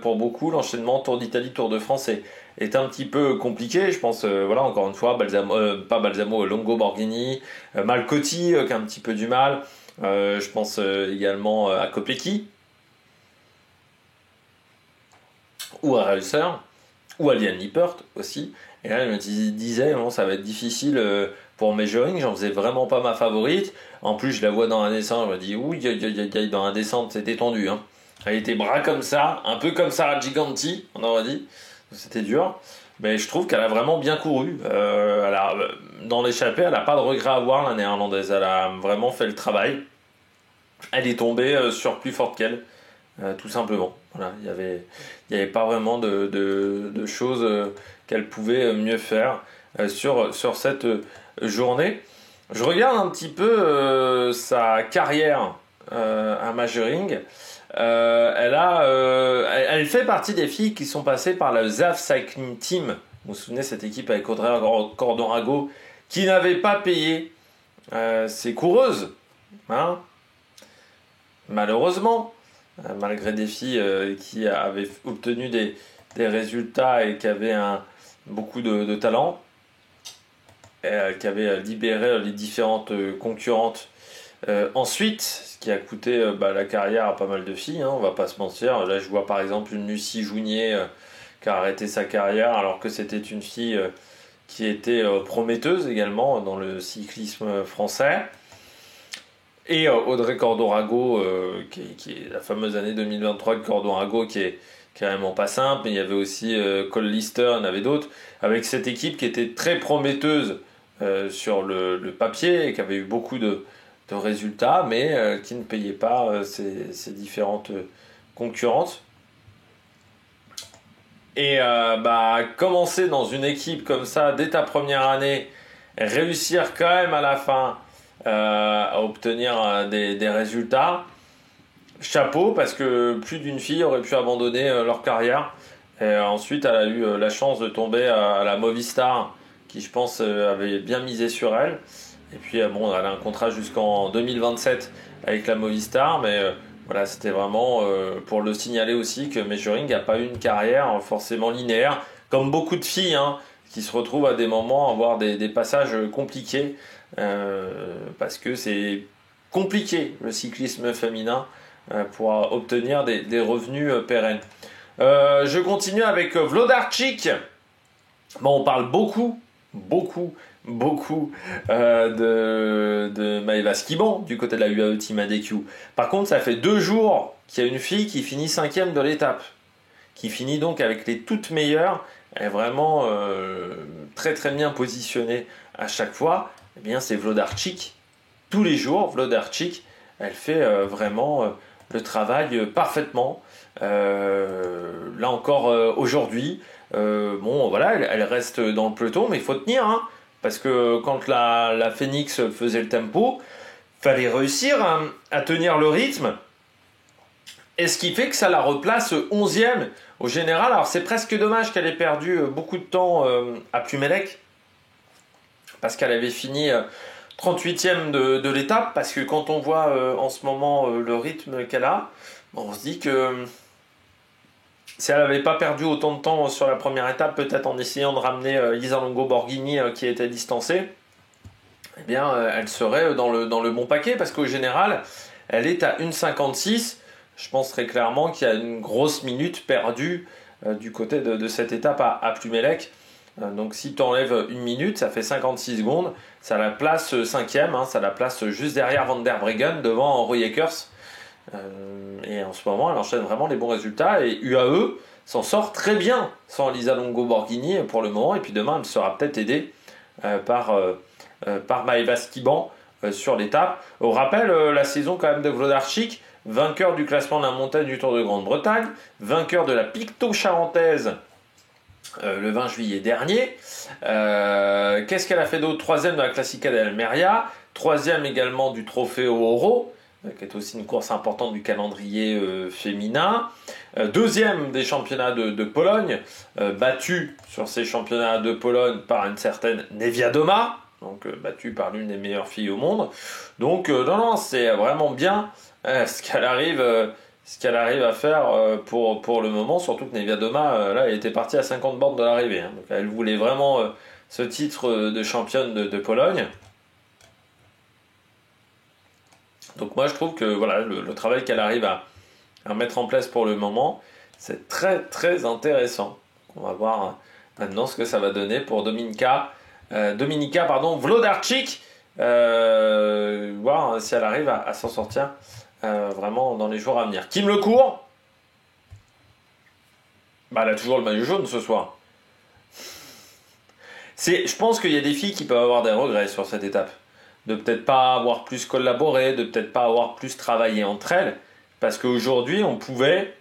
pour beaucoup, l'enchaînement Tour d'Italie, Tour de France est un petit peu compliqué. Je pense, encore une fois, Longo Borghini, Malcotti qui a un petit peu du mal. Je pense également à Kopecky, ou à Reusser, ou à Liane Lippert aussi. Et là, je me disais, bon, ça va être difficile pour Meijering, j'en faisais vraiment pas ma favorite. En plus, je la vois dans la descente, je me dis, ouh, dans la descente, c'était tendu. Hein. Elle était bras comme ça, un peu comme Sarah Giganti, on aurait dit. C'était dur. Mais je trouve qu'elle a vraiment bien couru. Dans l'échappée, elle n'a pas de regret à avoir, la néerlandaise. Elle a vraiment fait le travail. Elle est tombée sur plus forte qu'elle, tout simplement. Voilà, il y avait pas vraiment de choses qu'elle pouvait mieux faire sur cette journée. Je regarde un petit peu sa carrière à Meijering. Elle fait partie des filles qui sont passées par la ZAF Cycling Team. Vous vous souvenez, cette équipe avec Audrey Cordon-Rago qui n'avait pas payé ses coureuses. Hein, malheureusement, malgré des filles qui avaient obtenu des résultats et qui avaient beaucoup de talent, et qui avaient libéré les différentes concurrentes. Ensuite, ce qui a coûté la carrière à pas mal de filles, hein, on va pas se mentir. Là, je vois par exemple une Lucie Jounier qui a arrêté sa carrière alors que c'était une fille qui était prometteuse également dans le cyclisme français. Et Audrey Cordon-Rago, qui est la fameuse année 2023 de Cordon-Rago, qui est carrément pas simple. Mais il y avait aussi Cole Lister, il y en avait d'autres, avec cette équipe qui était très prometteuse sur le papier et qui avait eu beaucoup de résultats, mais qui ne payait pas ses différentes concurrentes. Et commencer dans une équipe comme ça dès ta première année, réussir quand même à la fin à obtenir des résultats, chapeau, parce que plus d'une fille aurait pu abandonner leur carrière. Et ensuite, elle a eu la chance de tomber à la Movistar, qui je pense avait bien misé sur elle. Et puis elle a un contrat jusqu'en 2027 avec la Movistar, mais voilà, c'était vraiment pour le signaler aussi que Meijering n'a pas eu une carrière forcément linéaire, comme beaucoup de filles, hein, qui se retrouvent à des moments à avoir des passages compliqués, parce que c'est compliqué le cyclisme féminin pour obtenir des revenus pérennes. Je continue avec Wlodarczyk. Bon, on parle beaucoup de Maëva Skiban du côté de la UAE Team ADQ. Par contre, ça fait 2 jours qu'il y a une fille qui finit 5e de l'étape, qui finit donc avec les toutes meilleures. Elle est vraiment très très bien positionnée à chaque fois. Eh bien, c'est Wlodarczyk. Tous les jours, Wlodarczyk, elle fait vraiment le travail parfaitement. Là encore aujourd'hui, voilà, elle reste dans le peloton, mais il faut tenir, hein, parce que quand la Phoenix faisait le tempo, fallait réussir à tenir le rythme. Et ce qui fait que ça la replace 11e au général. Alors c'est presque dommage qu'elle ait perdu beaucoup de temps à Plumelec, parce qu'elle avait fini 38e de l'étape, parce que quand on voit en ce moment le rythme qu'elle a, on se dit que si elle n'avait pas perdu autant de temps sur la première étape, peut-être en essayant de ramener Lisa Longo-Borghini qui était distancée, eh bien elle serait dans le bon paquet, parce qu'au général, elle est à 1,56. Je pense très clairement qu'il y a une grosse minute perdue du côté de cette étape à Plumelec. Donc si tu enlèves une minute, ça fait 56 secondes. Ça la place 5e, hein, ça la place juste derrière Van der Breggen, devant Henri Eckers. Et en ce moment, elle enchaîne vraiment les bons résultats. Et UAE s'en sort très bien sans Lisa Longo-Borghini pour le moment. Et puis demain, elle sera peut-être aidée par Maëva Skiban sur l'étape. Au rappel, la saison quand même de Wlodarczyk, vainqueur du classement de la montagne du Tour de Grande-Bretagne, vainqueur de la Picto-Charentaise le 20 juillet dernier. Qu'est-ce qu'elle a fait d'autre? 3e de la Classica d'Almeria, 3e également du Trophée Oro, qui est aussi une course importante du calendrier féminin. 2e des championnats de Pologne, battue sur ces championnats de Pologne par une certaine Niewiadoma, donc battue par l'une des meilleures filles au monde. Donc non, c'est vraiment bien ce qu'elle arrive à faire pour le moment, surtout que Niewiadoma, là, elle était partie à 50 bornes de l'arrivée. Hein. Donc elle voulait vraiment ce titre de championne de Pologne. Donc moi je trouve que voilà, le travail qu'elle arrive à mettre en place pour le moment, c'est très très intéressant. On va voir maintenant ce que ça va donner pour Dominika Wlodarczyk, voir si elle arrive à s'en sortir vraiment dans les jours à venir. Kim Lecourt, bah, elle a toujours le maillot jaune ce soir. Je pense qu'il y a des filles qui peuvent avoir des regrets sur cette étape. De peut-être pas avoir plus collaboré, de peut-être pas avoir plus travaillé entre elles. Parce qu'aujourd'hui, on pouvait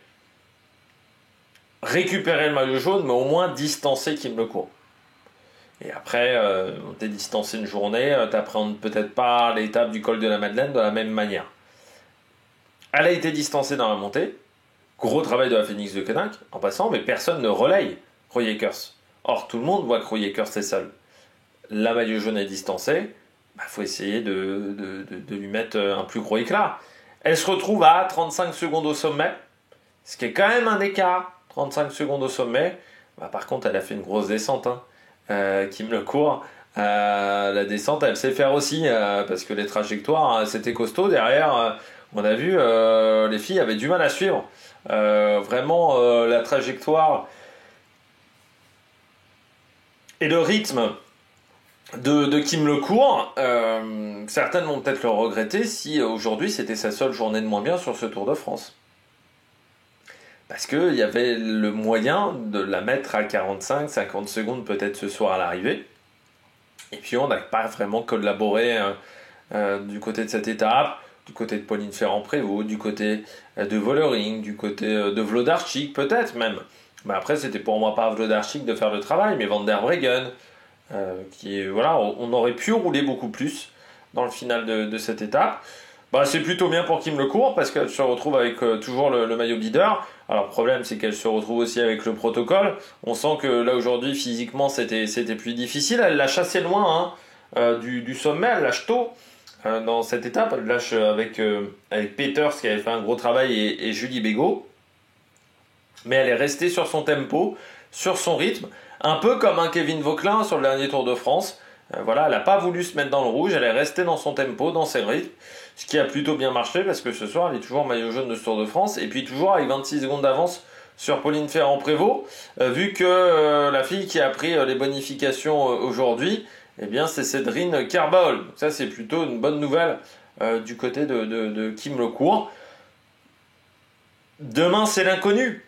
récupérer le maillot jaune, mais au moins distancer Kim Lecourt. Et après, on t'est distancé une journée, t'appréhendes peut-être pas l'étape du col de la Madeleine de la même manière. Elle a été distancée dans la montée. Gros travail de la Phoenix de Koenig, en passant, mais personne ne relaye Royekers. Or, tout le monde voit que Royekers est seul. La maillot jaune est distancée, bah, faut essayer de lui mettre un plus gros éclat. Elle se retrouve à 35 secondes au sommet, ce qui est quand même un écart. 35 secondes au sommet. Bah, par contre, elle a fait une grosse descente. Kim Lecourt, la descente, elle sait faire aussi, parce que les trajectoires, c'était costaud. Derrière, on a vu, les filles avaient du mal à suivre. Vraiment, la trajectoire et le rythme de Kim Lecourt, certaines vont peut-être le regretter si aujourd'hui c'était sa seule journée de moins bien sur ce Tour de France. Parce qu'il y avait le moyen de la mettre à 45-50 secondes peut-être ce soir à l'arrivée. Et puis on n'a pas vraiment collaboré du côté de cette étape, du côté de Pauline Ferrand-Prévot, du côté de Vollering, du côté de Wlodarczyk peut-être même. Mais après c'était pour moi pas Wlodarczyk de faire le travail, mais Van der Breggen, voilà, on aurait pu rouler beaucoup plus dans le final de cette étape. Bah, c'est plutôt bien pour Kim Lecourt parce qu'elle se retrouve avec toujours le maillot leader. Alors le problème c'est qu'elle se retrouve aussi avec le protocole. On sent que là aujourd'hui physiquement c'était plus difficile. Elle l'a chassé loin du sommet, elle lâche tôt dans cette étape. Elle lâche avec Peters qui avait fait un gros travail et Julie Bégaud. Mais elle est restée sur son tempo, sur son rythme. Un peu comme un Kevin Vauquelin sur le dernier Tour de France. Voilà, elle n'a pas voulu se mettre dans le rouge, elle est restée dans son tempo, dans ses rythmes, ce qui a plutôt bien marché parce que ce soir elle est toujours maillot jaune de ce Tour de France et puis toujours avec 26 secondes d'avance sur Pauline Ferrand-Prévot, vu que la fille qui a pris les bonifications aujourd'hui, eh bien c'est Cédrine Kerbaol. Donc ça c'est plutôt une bonne nouvelle du côté de Kim Lecourt. Demain c'est l'inconnu.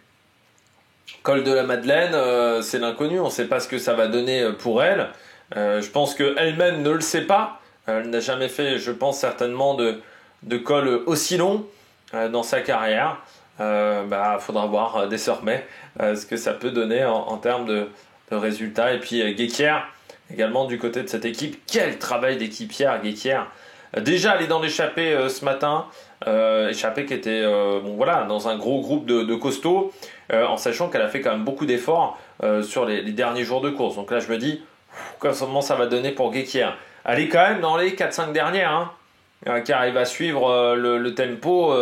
Col de la Madeleine, c'est l'inconnu, on ne sait pas ce que ça va donner pour elle. Je pense qu'elle-même ne le sait pas. Elle n'a jamais fait, je pense, certainement de col aussi long dans sa carrière. Faudra voir désormais ce que ça peut donner en termes de résultats. Et puis Guéquière, également du côté de cette équipe. Quel travail d'équipière, Guéquière. Déjà, elle est dans l'échappée ce matin. Échappée qui était dans un gros groupe de costauds, en sachant qu'elle a fait quand même beaucoup d'efforts sur les derniers jours de course. Donc là, je me dis, comment ça va donner pour Guéquière. Elle est quand même dans les 4-5 dernières, qui arrive à suivre le tempo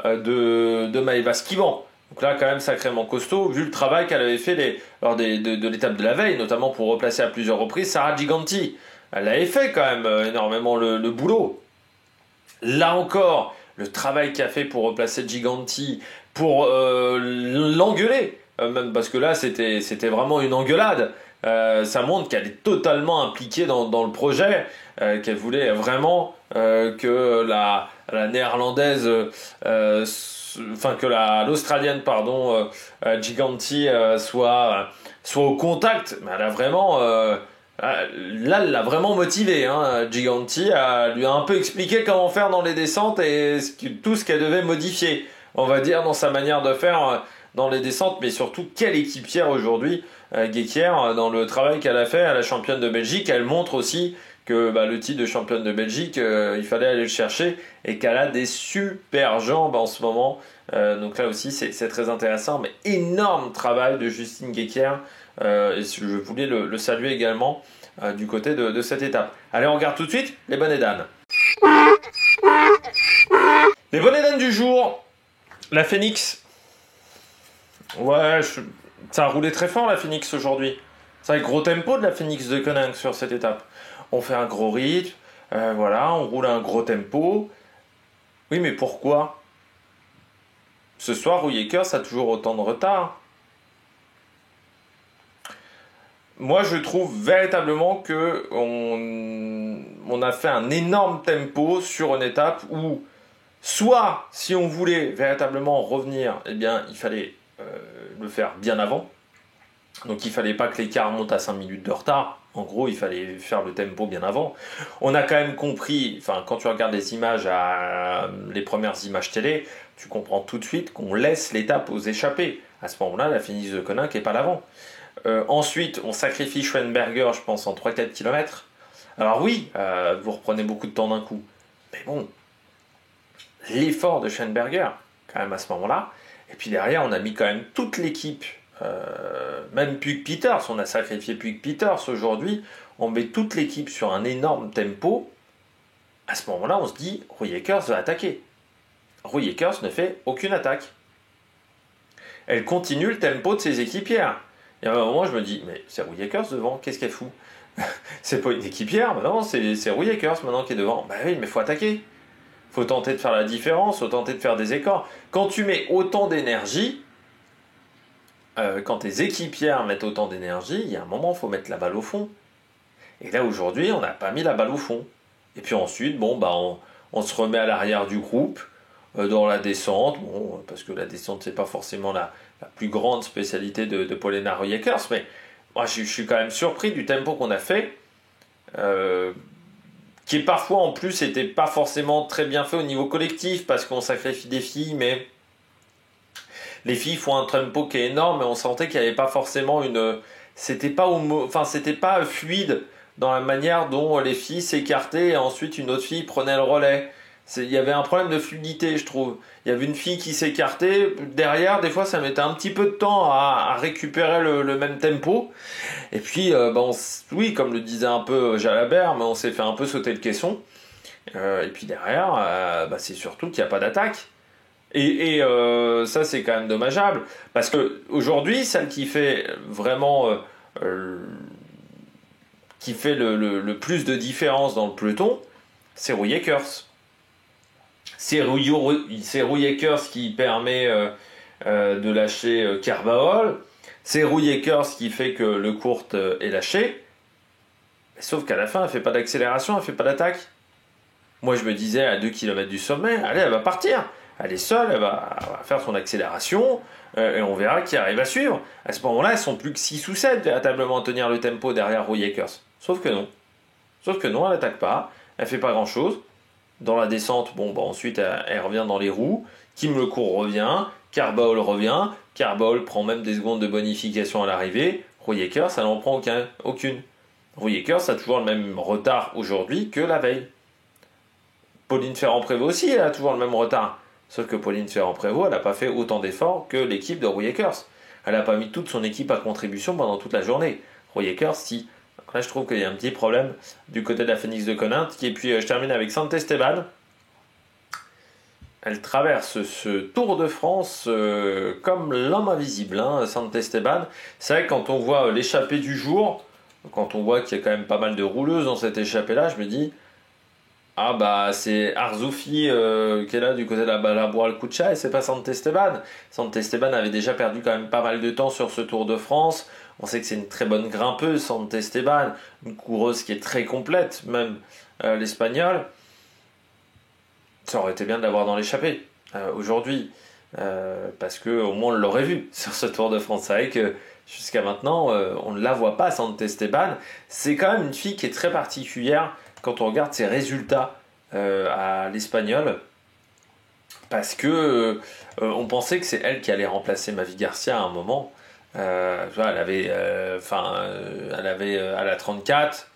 de Maëva Skivan. Donc là, quand même sacrément costaud, vu le travail qu'elle avait fait lors de l'étape de la veille, notamment pour replacer à plusieurs reprises Sara Giganti. Elle avait fait quand même énormément le boulot. Là encore, le travail qu'a fait pour replacer Giganti, pour l'engueuler, même parce que là, c'était vraiment une engueulade. Ça montre qu'elle est totalement impliquée dans le projet, qu'elle voulait vraiment que la néerlandaise, que l'australienne, Giganti soit au contact. Mais elle a vraiment, là, elle l'a vraiment motivée. Giganti lui a un peu expliqué comment faire dans les descentes et tout ce qu'elle devait modifier, on va dire, dans sa manière de faire dans les descentes, mais surtout quelle équipière aujourd'hui. Guéquière, dans le travail qu'elle a fait à la championne de Belgique, elle montre aussi que le titre de championne de Belgique, il fallait aller le chercher et qu'elle a des super jambes en ce moment. Donc là aussi, c'est très intéressant, mais énorme travail de Justine Guéquière. Et je voulais le saluer également du côté de cette étape. Allez, on regarde tout de suite les bonnets d'âne. Les bonnets d'âne du jour, la Phoenix. Ouais, ça a roulé très fort la Phoenix aujourd'hui. C'est un gros tempo de la Phoenix de Koenig sur cette étape. On fait un gros rythme, on roule à un gros tempo. Oui, mais pourquoi? Ce soir, Rouillé-Coeurs a toujours autant de retard. Moi, je trouve véritablement que on a fait un énorme tempo sur une étape où, soit, si on voulait véritablement revenir, eh bien, il fallait le faire bien avant. Donc, il fallait pas que l'écart monte à 5 minutes de retard. En gros, il fallait faire le tempo bien avant. On a quand même compris, enfin, quand tu regardes les images, les premières images télé, tu comprends tout de suite qu'on laisse l'étape aux échappées. À ce moment-là, la Phoenix de Koninck n'est pas l'avant. Ensuite, on sacrifie Schweinberger, je pense, en 3-4 km. Alors oui, vous reprenez beaucoup de temps d'un coup. Mais bon, l'effort de Schweinberger, quand même à ce moment-là. Et puis derrière, on a mis quand même toute l'équipe, même Puig Peters, on a sacrifié Puig Peters aujourd'hui. On met toute l'équipe sur un énorme tempo. À ce moment-là, on se dit, Rouillé-Coeurs va attaquer. Rouillé-Coeurs ne fait aucune attaque. Elle continue le tempo de ses équipières. Et à un moment, je me dis, mais c'est Rouillé-Coeurs devant, qu'est-ce qu'elle fout? C'est pas une équipière, mais non, c'est Rouillé-Coeurs maintenant qui est devant. Bah oui, mais faut attaquer. Faut tenter de faire la différence, faut tenter de faire des écarts. Quand tu mets autant d'énergie, quand tes équipières mettent autant d'énergie, il y a un moment, il faut mettre la balle au fond. Et là, aujourd'hui, on n'a pas mis la balle au fond. Et puis ensuite, bon, bah, on se remet à l'arrière du groupe, dans la descente, bon, parce que la descente, c'est pas forcément la plus grande spécialité de Paulina Rouillé-Coeurs, mais moi, je suis quand même surpris du tempo qu'on a fait, qui parfois en plus n'était pas forcément très bien fait au niveau collectif, parce qu'on sacrifie des filles, mais les filles font un tempo qui est énorme, et on sentait qu'il n'y avait pas forcément c'était pas fluide dans la manière dont les filles s'écartaient, et ensuite une autre fille prenait le relais. Il y avait un problème de fluidité, je trouve. Il y avait une fille qui s'écartait. Derrière, des fois, ça mettait un petit peu de temps à récupérer le même tempo. Et puis, oui, comme le disait un peu Jalabert, mais on s'est fait un peu sauter le caisson. Et puis derrière, c'est surtout qu'il n'y a pas d'attaque. Et ça, c'est quand même dommageable. Parce que aujourd'hui, celle qui fait vraiment... qui fait le plus de différence dans le peloton, c'est Rouillé-Coeurs. C'est Rouillé-Coeurs qui permet de lâcher Carbaol. C'est Rouillé-Coeurs qui fait que le court est lâché. Sauf qu'à la fin, elle ne fait pas d'accélération, elle ne fait pas d'attaque. Moi, je me disais, à 2 km du sommet, allez, elle va partir. Elle est seule, elle va faire son accélération, et on verra qui arrive à suivre. À ce moment-là, elles sont plus que 6 ou 7 véritablement à tenir le tempo derrière Rouillé-Coeurs. Sauf que non. Elle n'attaque pas, elle fait pas grand-chose. Dans la descente, ensuite elle revient dans les roues. Kim Lecourt revient, Carbaol revient. Carbaol prend même des secondes de bonification à l'arrivée. Rouillé-Coeurs, ça n'en prend aucune. Rouillé-Coeurs a toujours le même retard aujourd'hui que la veille. Pauline Ferrand-Prévot aussi, elle a toujours le même retard. Sauf que Pauline Ferrand-Prévot, elle n'a pas fait autant d'efforts que l'équipe de Rouillé-Coeurs. Elle n'a pas mis toute son équipe à contribution pendant toute la journée. Rouillé-Coeurs, si. Donc là, je trouve qu'il y a un petit problème du côté de la Phoenix de Koninck. Et puis, je termine avec Santesteban. Elle traverse ce Tour de France comme l'homme invisible, Santesteban. C'est vrai que quand on voit l'échappée du jour, quand on voit qu'il y a quand même pas mal de rouleuses dans cette échappée-là, je me dis, ah bah c'est Arzoufi qui est là du côté de la Boal-Kucha et c'est pas Santesteban. Santesteban avait déjà perdu quand même pas mal de temps sur ce Tour de France. On sait que c'est une très bonne grimpeuse, Santesteban, une coureuse qui est très complète, même l'Espagnol. Ça aurait été bien de l'avoir dans l'échappée aujourd'hui, parce qu'au moins on l'aurait vu sur ce Tour de France. C'est vrai que jusqu'à maintenant, on ne la voit pas, Santesteban. C'est quand même une fille qui est très particulière quand on regarde ses résultats à l'Espagnol, parce que on pensait que c'est elle qui allait remplacer Mavi Garcia à un moment. Elle avait à la 34.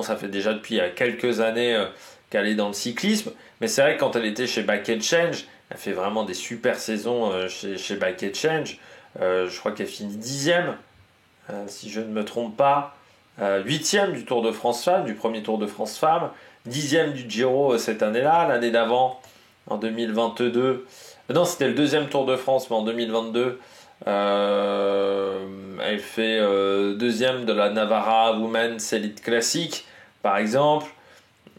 Ça fait déjà depuis quelques années qu'elle est dans le cyclisme, mais c'est vrai que quand elle était chez Bike Change, elle fait vraiment des super saisons chez Bike Change. Je crois qu'elle finit 10e, si je ne me trompe pas. 8e du Tour de France Femmes, du premier Tour de France Femmes, 10e du Giro cette année-là, l'année d'avant, en 2022. Non, c'était le deuxième Tour de France, mais en 2022, elle fait deuxième de la Navarra Women's Elite Classic, par exemple.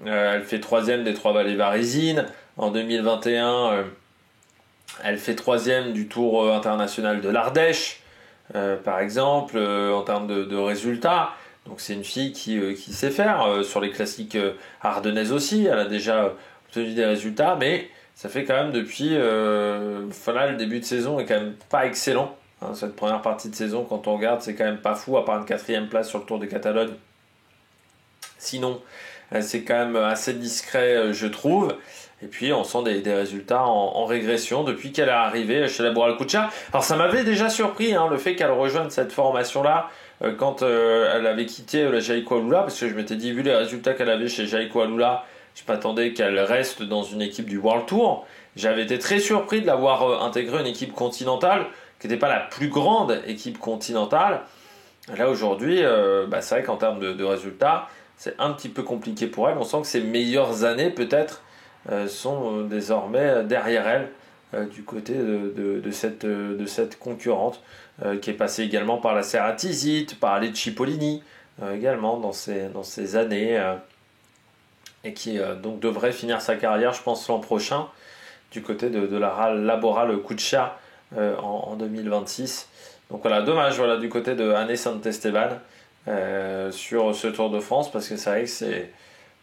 Elle fait troisième des Trois Vallées Varisines. En 2021, elle fait 3e du Tour international de l'Ardèche, par exemple, en termes de résultats. Donc c'est une fille qui sait faire sur les classiques ardennaises aussi. Elle a déjà obtenu des résultats, mais ça fait quand même depuis le début de saison est quand même pas excellent. Hein, cette première partie de saison, quand on regarde, c'est quand même pas fou, à part une 4e place sur le Tour de Catalogne. Sinon, c'est quand même assez discret, je trouve. Et puis, on sent des résultats en régression depuis qu'elle est arrivée chez la Boral-Kucha. Alors, ça m'avait déjà surpris, le fait qu'elle rejoigne cette formation-là quand elle avait quitté la Jayco Alula, parce que je m'étais dit, vu les résultats qu'elle avait chez Jayco Alula, je m'attendais qu'elle reste dans une équipe du World Tour. J'avais été très surpris de l'avoir intégré une équipe continentale, qui n'était pas la plus grande équipe continentale. Là, aujourd'hui, c'est vrai qu'en termes de résultats, c'est un petit peu compliqué pour elle. On sent que ses meilleures années, peut-être, sont désormais derrière elle, du côté de cette concurrente, qui est passée également par la Ceratizit, par les Cipollini, également dans ces années, et qui donc devrait finir sa carrière, je pense, l'an prochain, du côté de la Boral-Kucha en 2026. Donc voilà, dommage du côté de Anne Santesteban sur ce Tour de France, parce que c'est vrai que c'est...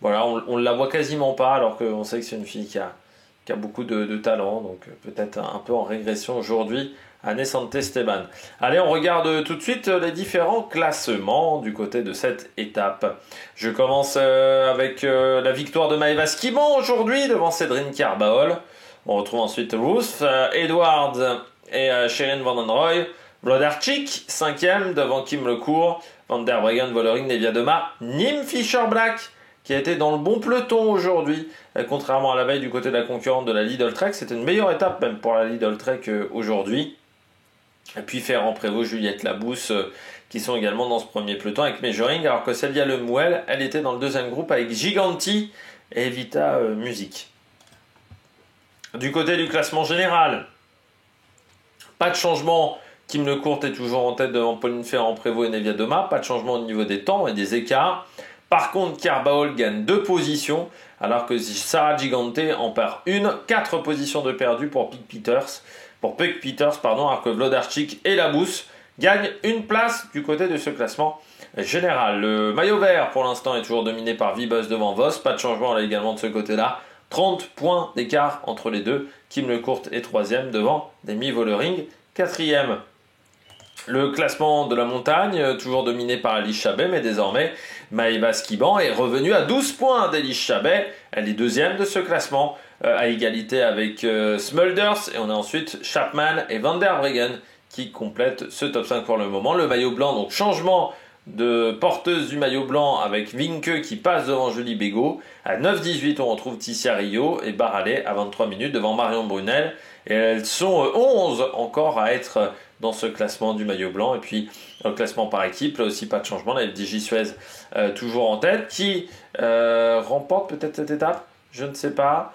Voilà, on ne la voit quasiment pas, alors qu'on sait que c'est une fille qui a beaucoup de talent, donc peut-être un peu en régression aujourd'hui, Anne Santesteban. Allez, on regarde tout de suite les différents classements du côté de cette étape. Je commence avec la victoire de Maëva Skiban aujourd'hui devant Cédrine Carbaol. On retrouve ensuite Ruth Edwards et Sherin Van den Roy. Wlodarczyk, 5e devant Kim Lecourt. Van der Breggen, Vollering, Nevia Doma. Nim Fischer-Black, qui a été dans le bon peloton aujourd'hui, contrairement à la veille du côté de la concurrente de la Lidl Trek. C'était une meilleure étape même pour la Lidl Trek aujourd'hui. Et puis Ferrand-Prévot, Juliette Labousse, qui sont également dans ce premier peloton avec Mejoring, alors que Célia Lemouel, elle était dans le deuxième groupe avec Giganti et Vita Music. Du côté du classement général, pas de changement. Kim Lecourt est toujours en tête devant Pauline Ferrand-Prévot et Nevia Doma. Pas de changement au niveau des temps et des écarts. Par contre, Carbaol gagne 2 positions, alors que Sarah Gigante en perd une. 4 positions de perdu pour Puck Peters, alors que Wlodarczyk et Labousse gagnent une place du côté de ce classement général. Le maillot vert, pour l'instant, est toujours dominé par Vibus devant Vos. Pas de changement là également de ce côté-là. 30 points d'écart entre les deux. Kim Lecourt est 3e devant Demi Vollering, 4e. Le classement de la montagne, toujours dominé par Alice Chabet, mais désormais, Maëva Skiban est revenue à 12 points d'Alice Chabet. Elle est 2e de ce classement, à égalité avec Smulders. Et on a ensuite Chapman et Van der Breggen qui complètent ce top 5 pour le moment. Le maillot blanc, donc changement de porteuse du maillot blanc avec Vinke qui passe devant Julie Bégaud. À 9-18, on retrouve Tissia Rio et Barhalet à 23 minutes devant Marion Brunel. Et elles sont 11 encore à être dans ce classement du maillot blanc. Et puis, le classement par équipe, là aussi pas de changement. La FDJ Suez toujours en tête. Qui remporte peut-être cette étape? Je ne sais pas.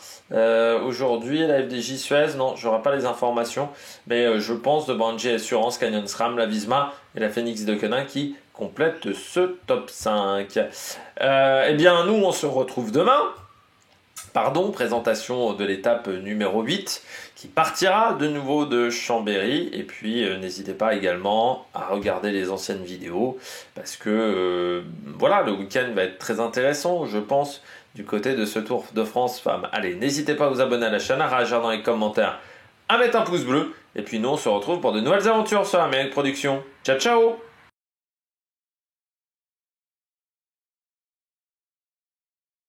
Aujourd'hui, la FDJ Suez, non, je n'aurai pas les informations. Mais je pense de Banji Assurance, Canyon SRAM, la Visma et la Phoenix de Quenin qui complètent ce top 5. Eh bien, nous, on se retrouve demain. Présentation de l'étape numéro 8 qui partira de nouveau de Chambéry. Et puis n'hésitez pas également à regarder les anciennes vidéos parce que le week-end va être très intéressant, je pense, du côté de ce Tour de France femmes. Allez, n'hésitez pas à vous abonner à la chaîne, à réagir dans les commentaires, à mettre un pouce bleu. Et puis nous, on se retrouve pour de nouvelles aventures sur Amérique Production. Ciao, ciao!